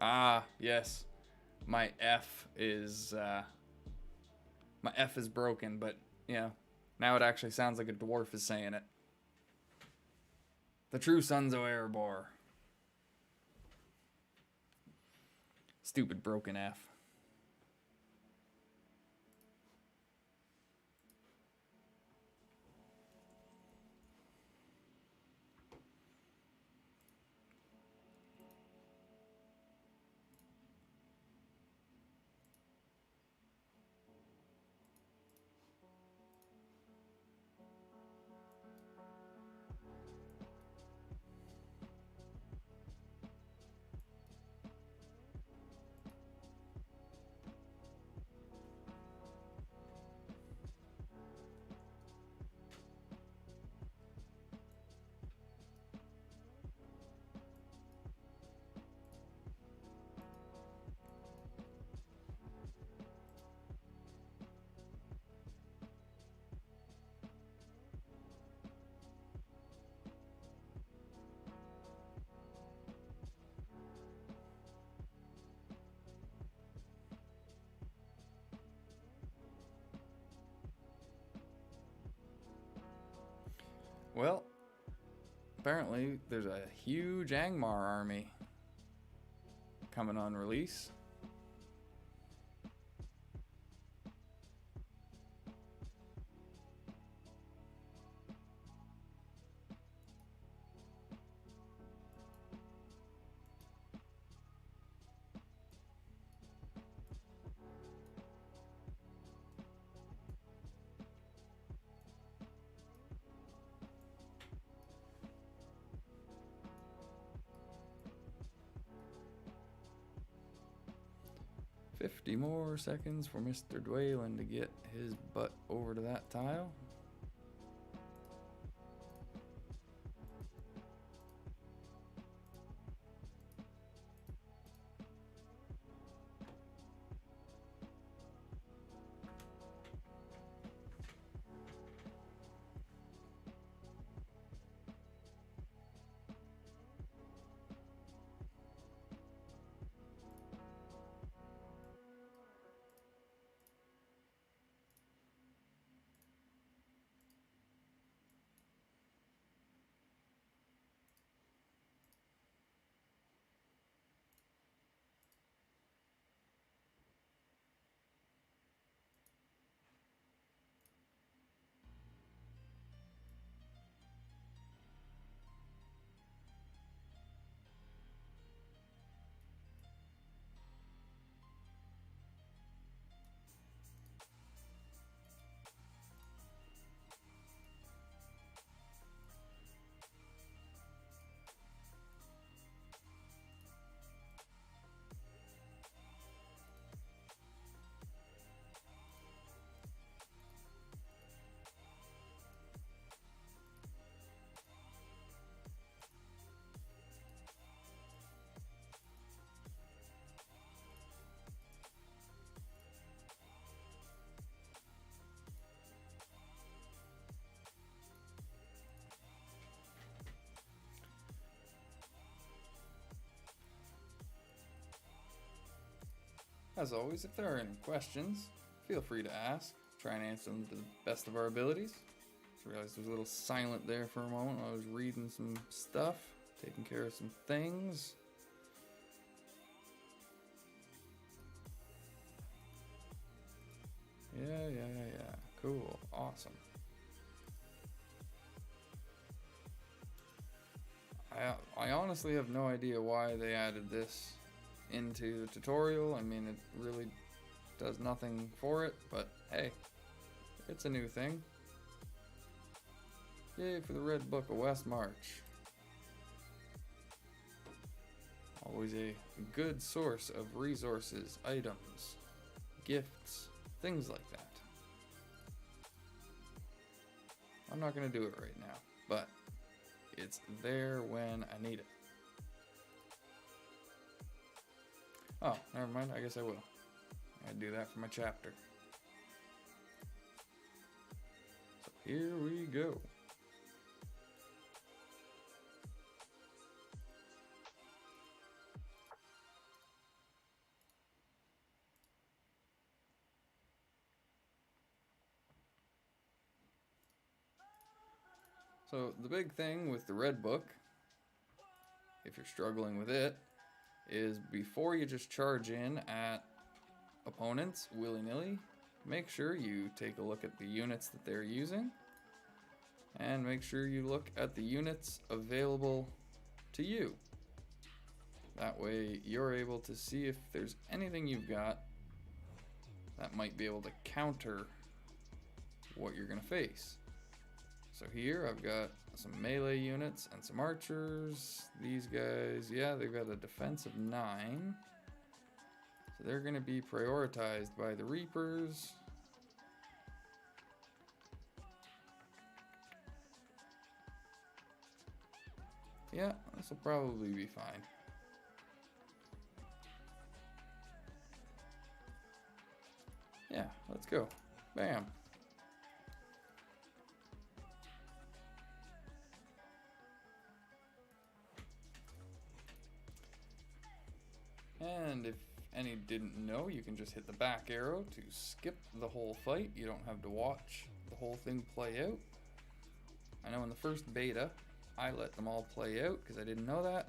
Ah, yes. My F is broken, but you know, now it actually sounds like a dwarf is saying it. The true sons of Erebor. Stupid broken F. Well, apparently there's a huge Angmar army coming on release. $50 more seconds for Mr. Dwaylen to get his butt over to that tile. As always, if there are any questions, feel free to ask. Try and answer them to the best of our abilities. Just realized I was a little silent there for a moment while I was reading some stuff, taking care of some things. Yeah. Cool. Awesome. I honestly have no idea why they added this into the tutorial. I mean, it really does nothing for it, but hey, it's a new thing. Yay for the Red Book of Westmarch. Always a good source of resources, items, gifts, things like that. I'm not going to do it right now, but it's there when I need it. Oh, never mind. I guess I will. I do that for my chapter. So here we go. So the big thing with the Red Book, if you're struggling with it, is before you just charge in at opponents willy-nilly, make sure you take a look at the units that they're using, and make sure you look at the units available to you. That way you're able to see if there's anything you've got that might be able to counter what you're going to face. So here I've got some melee units and some archers. These guys, yeah, they've got a defense of 9. So they're going to be prioritized by the Reapers. Yeah, this will probably be fine. Yeah, let's go. Bam. And if any didn't know, you can just hit the back arrow to skip the whole fight. You don't have to watch the whole thing play out. I know in the first beta, I let them all play out because I didn't know that.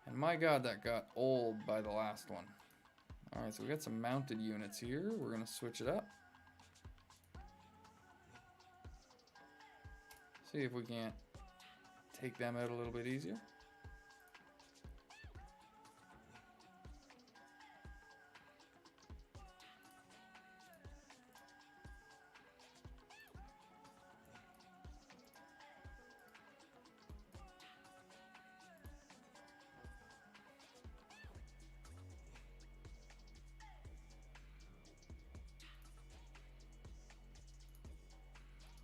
And my god, that got old by the last one. Alright, so we got some mounted units here. We're going to switch it up. See if we can't take them out a little bit easier.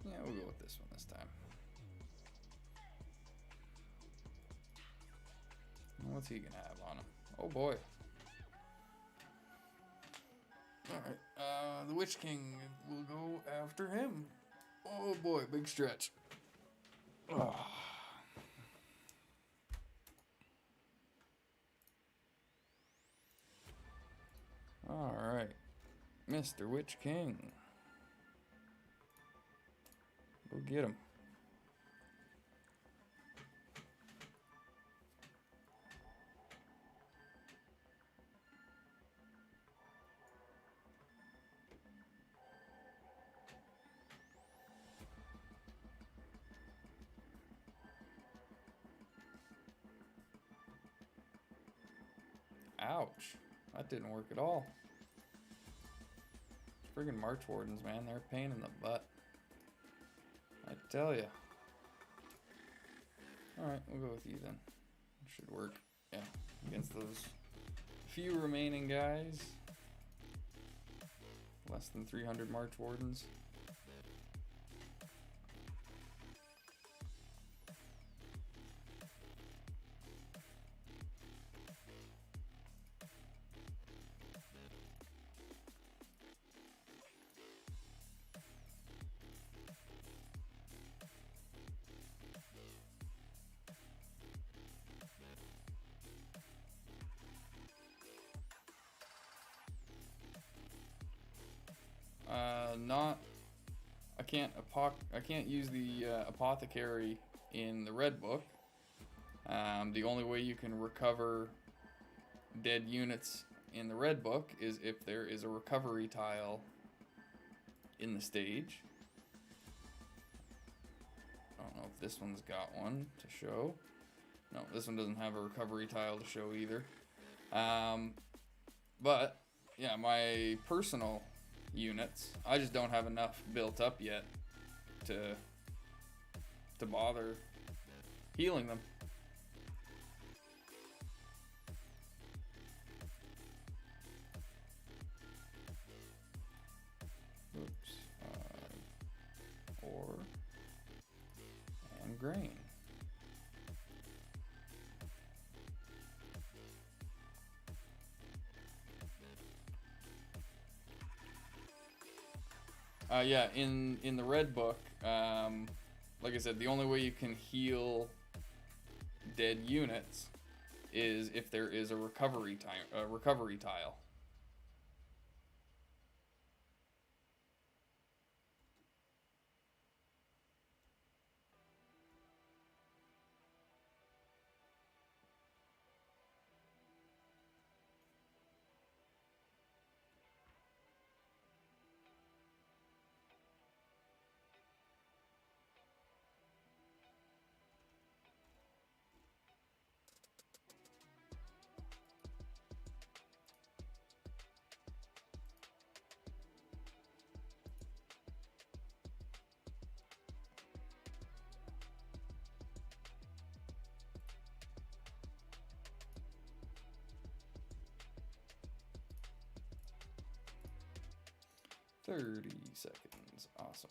Yeah, we'll go with this one this time. What's he gonna have on him? Oh boy. Alright, the Witch King will go after him. Oh boy, big stretch. Oh. Alright, Mr. Witch King. Go get him. Ouch. That didn't work at all. Friggin' March Wardens, man. They're a pain in the butt. I tell ya. Alright, we'll go with you then. Should work. Yeah, against those few remaining guys. Less than 300 March Wardens. I can't use the apothecary in the red book. The only way you can recover dead units in the red book is if there is a recovery tile in the stage. I don't know if this one's got one to show. No, this one doesn't have a recovery tile to show either. But yeah, my personal units, I just don't have enough built up yet to bother healing them. Oops. Ore and grain. Yeah, in the red book, like I said, the only way you can heal dead units is if there is a recovery tile. $30 seconds. Awesome.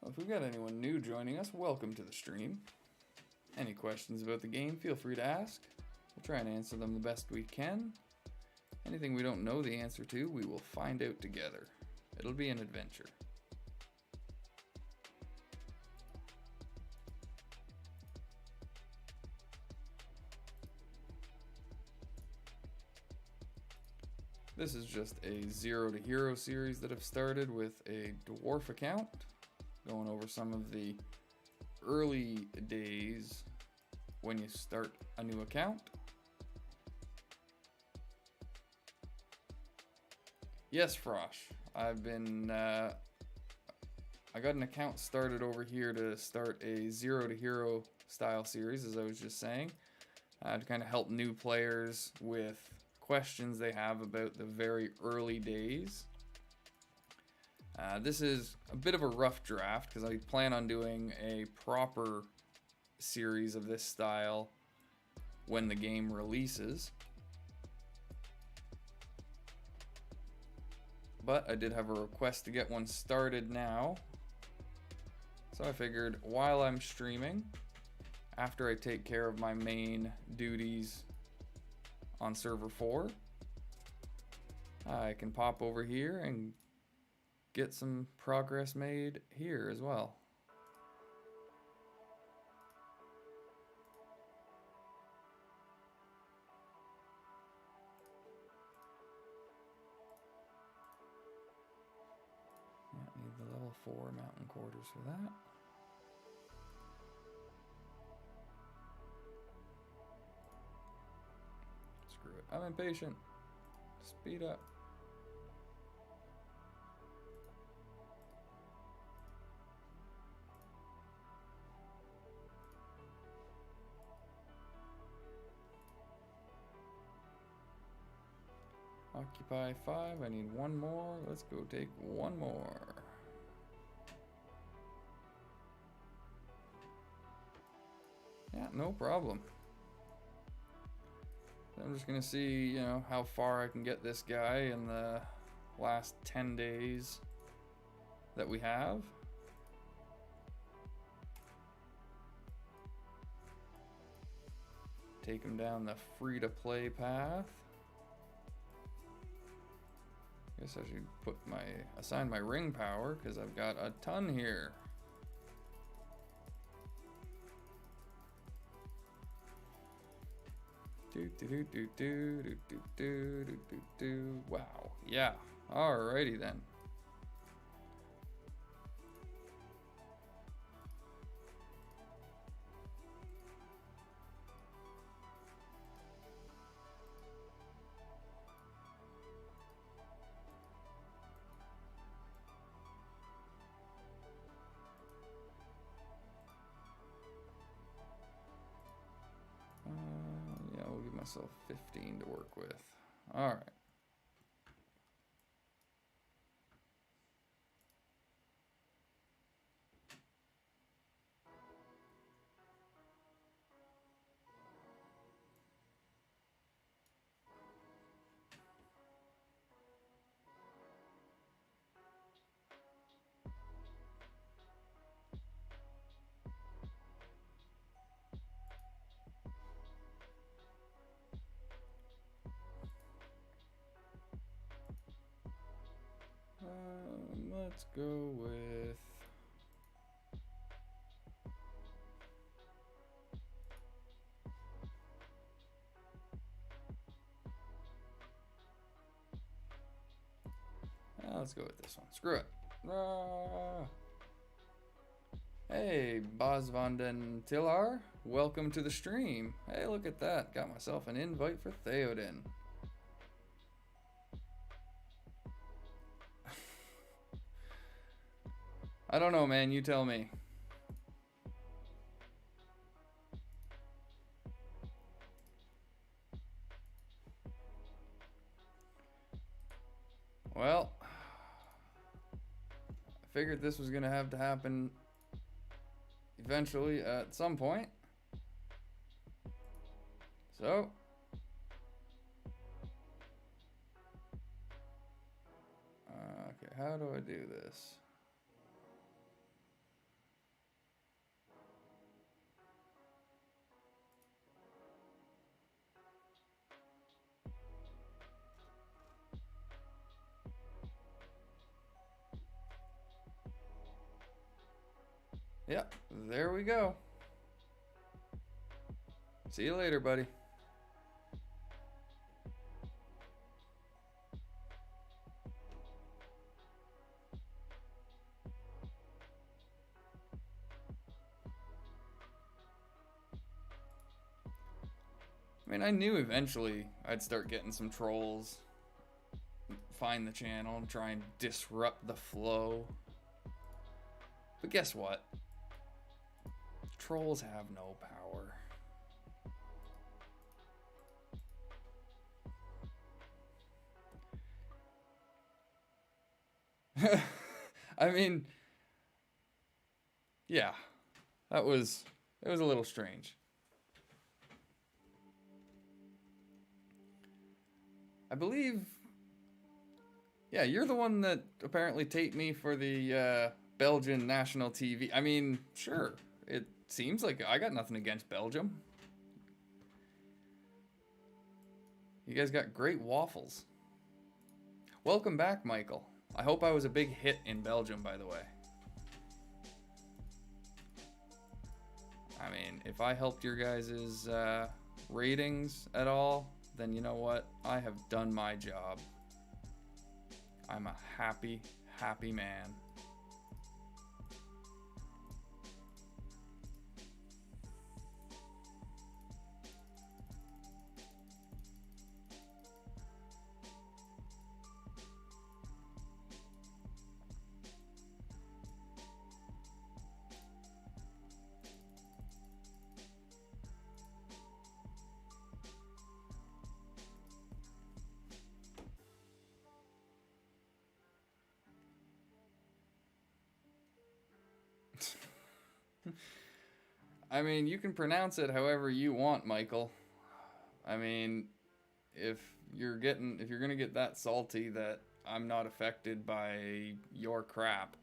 Well, if we've got anyone new joining us, welcome to the stream. Any questions about the game, feel free to ask. We'll try and answer them the best we can. Anything we don't know the answer to, we will find out together. It'll be an adventure. This is just a 0 to hero series that I've started with a dwarf account, going over some of the early days when you start a new account. Yes, Frosh, I've been, I got an account started over here to start a 0 to hero style series, as I was just saying, to kind of help new players with questions they have about the very early days. This is a bit of a rough draft because I plan on doing a proper series of this style when the game releases. But I did have a request to get one started now. So I figured while I'm streaming, after I take care of my main duties on server 4, I can pop over here and get some progress made here as well. Need the level 4 mountain quarters for that. Screw it, I'm impatient. Speed up. Occupy 5, I need one more. Let's go take one more. Yeah, no problem. I'm just gonna see, you know, how far I can get this guy in the last 10 days that we have. Take him down the free-to-play path. Guess I should assign my ring power because I've got a ton here. Wow. Yeah. Alrighty then. Yeah, we'll give myself 15 to work with. All right. Let's go with let's go with this one. Screw it. Hey, Bosvanden Tillar, welcome to the stream. Hey, look at that. Got myself an invite for Theoden. I don't know, man. You tell me. Well, I figured this was going to have to happen eventually at some point. So, okay, how do I do this? Yep, there we go. See you later, buddy. I mean, I knew eventually I'd start getting some trolls, find the channel, and try and disrupt the flow. But guess what? Trolls have no power. I mean, yeah, it was a little strange. I believe, yeah, you're the one that apparently taped me for the Belgian national TV. I mean, sure, it seems like I got nothing against Belgium. You guys got great waffles. Welcome back, Michael. I hope I was a big hit in Belgium, by the way. I mean, if I helped your guys' ratings at all, then you know what? I have done my job. I'm a happy, happy man. I mean, you can pronounce it however you want, Michael. I mean, if you're gonna get that salty that I'm not affected by your crap,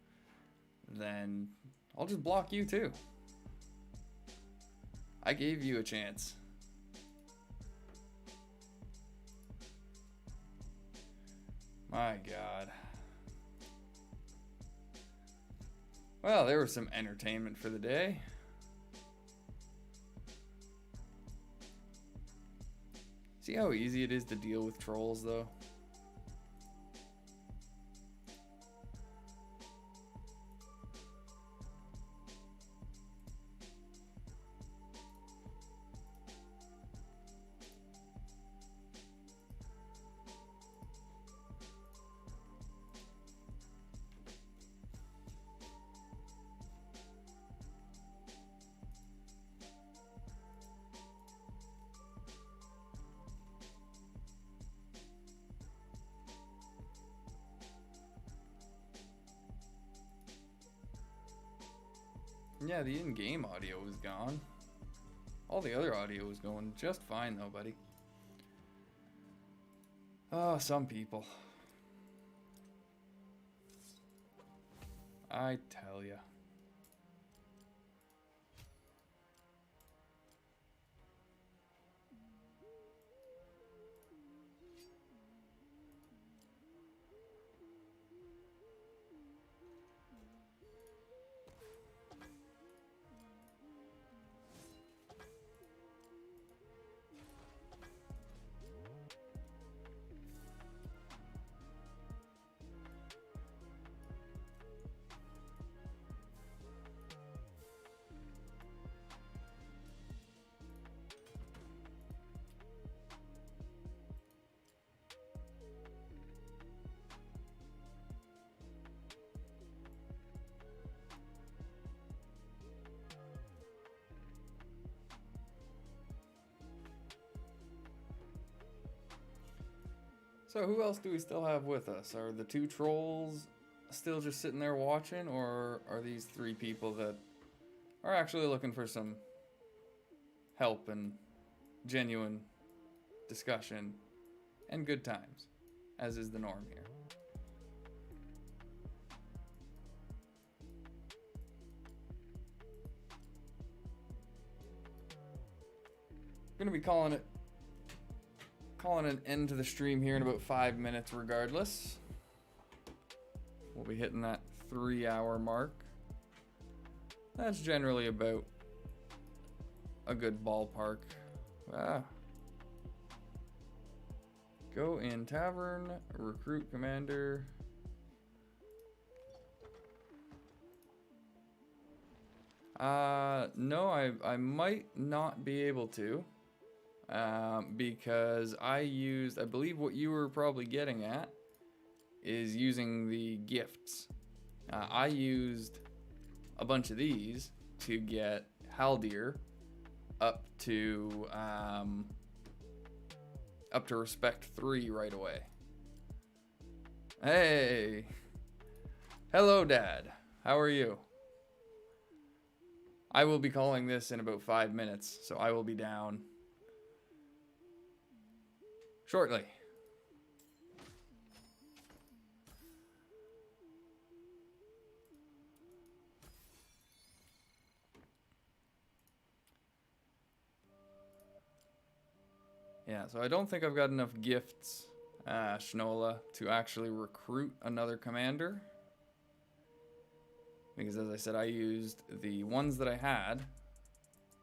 then I'll just block you too. I gave you a chance. My God. Well, there was some entertainment for the day. See how easy it is to deal with trolls, though? Yeah, the in-game audio was gone. All the other audio was going just fine, though, buddy. Oh, some people. I tell ya. So who else do we still have with us? Are the two trolls still just sitting there watching, or are these three people that are actually looking for some help and genuine discussion and good times, as is the norm here? I'm gonna be calling an end to the stream here in about 5 minutes regardless. We'll be hitting that 3-hour mark. That's generally about a good ballpark. Go in tavern, recruit commander. No, I might not be able to. because I believe what you were probably getting at is using the gifts. I used a bunch of these to get Haldir up to respect 3 right away. Hey, hello, Dad. How are you? I will be calling this in about 5 minutes, so I will be down shortly. Yeah, so I don't think I've got enough gifts, Shnola, to actually recruit another commander. Because as I said, I used the ones that I had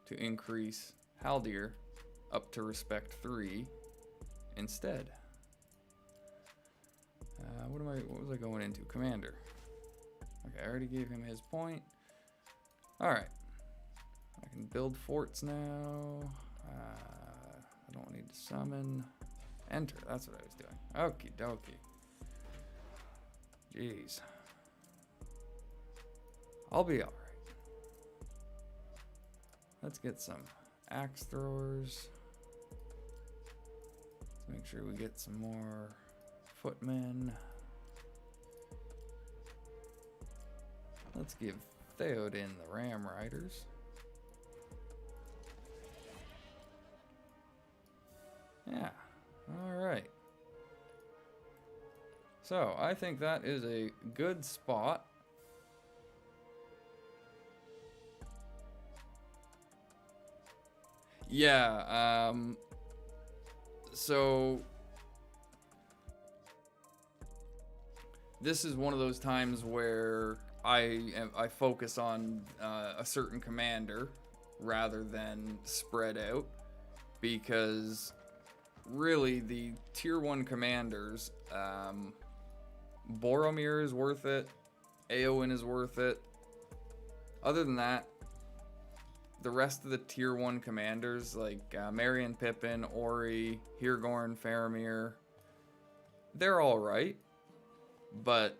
to increase Haldir up to respect 3 instead. What was I going into? Commander. Okay, I already gave him his point. Alright. I can build forts now. I don't need to summon. Enter, that's what I was doing. Okie dokie. Jeez. I'll be alright. Let's get some axe throwers. Let's make sure we get some more footmen. Let's give Theoden the Ram Riders. Yeah, alright. So, I think that is a good spot. Yeah, so this is one of those times where I focus on a certain commander rather than spread out, because really the tier 1 commanders, Boromir is worth it, Eowyn is worth it. Other than that, the rest of the tier 1 commanders like Merry and Pippin, Ori, Hirgorn, Faramir, they're alright, but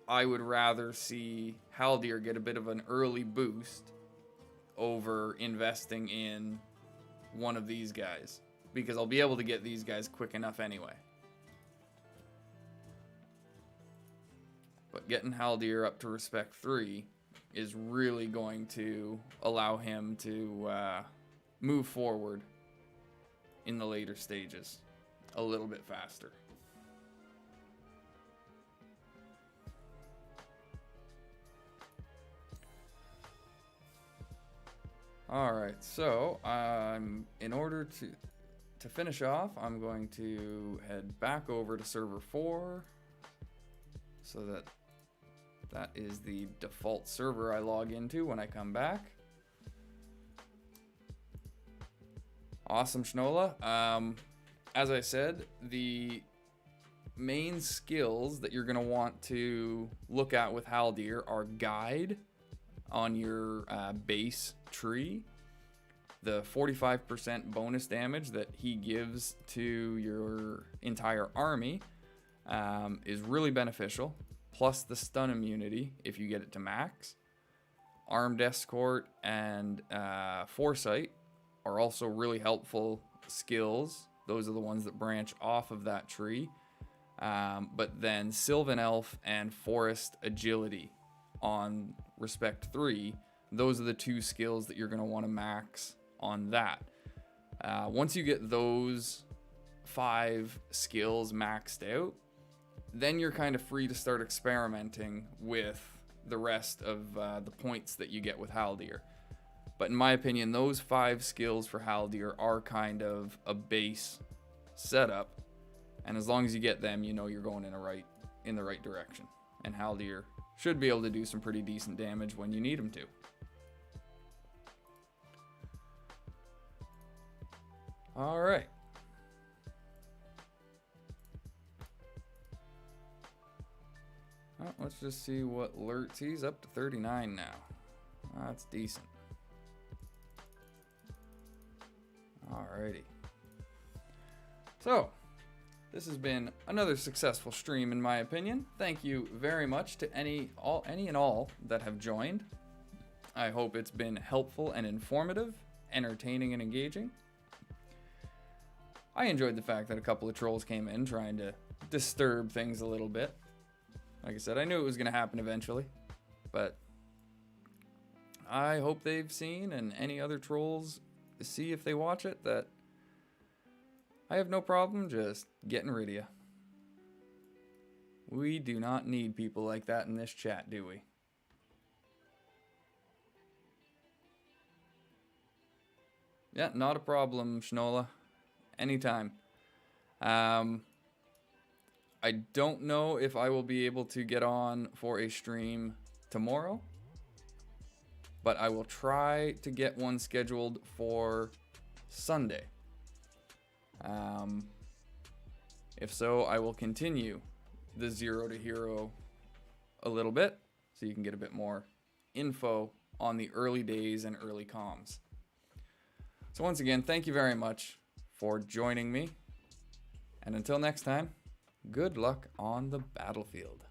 I would rather see Haldir get a bit of an early boost over investing in one of these guys, because I'll be able to get these guys quick enough anyway. But getting Haldir up to respect 3 is really going to allow him to move forward in the later stages a little bit faster. Alright, so in order to finish off, I'm going to head back over to server 4 so that is the default server I log into when I come back. Awesome, Shnola. As I said, the main skills that you're going to want to look at with Haldir are Guide on your base tree. The 45% bonus damage that he gives to your entire army is really beneficial. Plus the stun immunity if you get it to max. Armed Escort and Foresight are also really helpful skills. Those are the ones that branch off of that tree. But then Sylvan Elf and Forest Agility on Respect 3, those are the 2 skills that you're going to want to max on that. Once you get those 5 skills maxed out, then you're kind of free to start experimenting with the rest of the points that you get with Haldir. But in my opinion, those 5 skills for Haldir are kind of a base setup, and as long as you get them, you know you're going in the right direction. And Haldir should be able to do some pretty decent damage when you need him to. All right. Well, let's just see what alerts. He's up to 39 now. That's decent. Alrighty. So, this has been another successful stream in my opinion. Thank you very much to any and all that have joined. I hope it's been helpful and informative, entertaining and engaging. I enjoyed the fact that a couple of trolls came in trying to disturb things a little bit. Like I said, I knew it was going to happen eventually, but I hope they've seen, and any other trolls see if they watch it, that I have no problem just getting rid of you. We do not need people like that in this chat, do we? Yeah, not a problem, Schnola. Anytime. I don't know if I will be able to get on for a stream tomorrow, but I will try to get one scheduled for Sunday. If so, I will continue the Zero to Hero a little bit so you can get a bit more info on the early days and early comms. So once again, thank you very much for joining me. And until next time, good luck on the battlefield.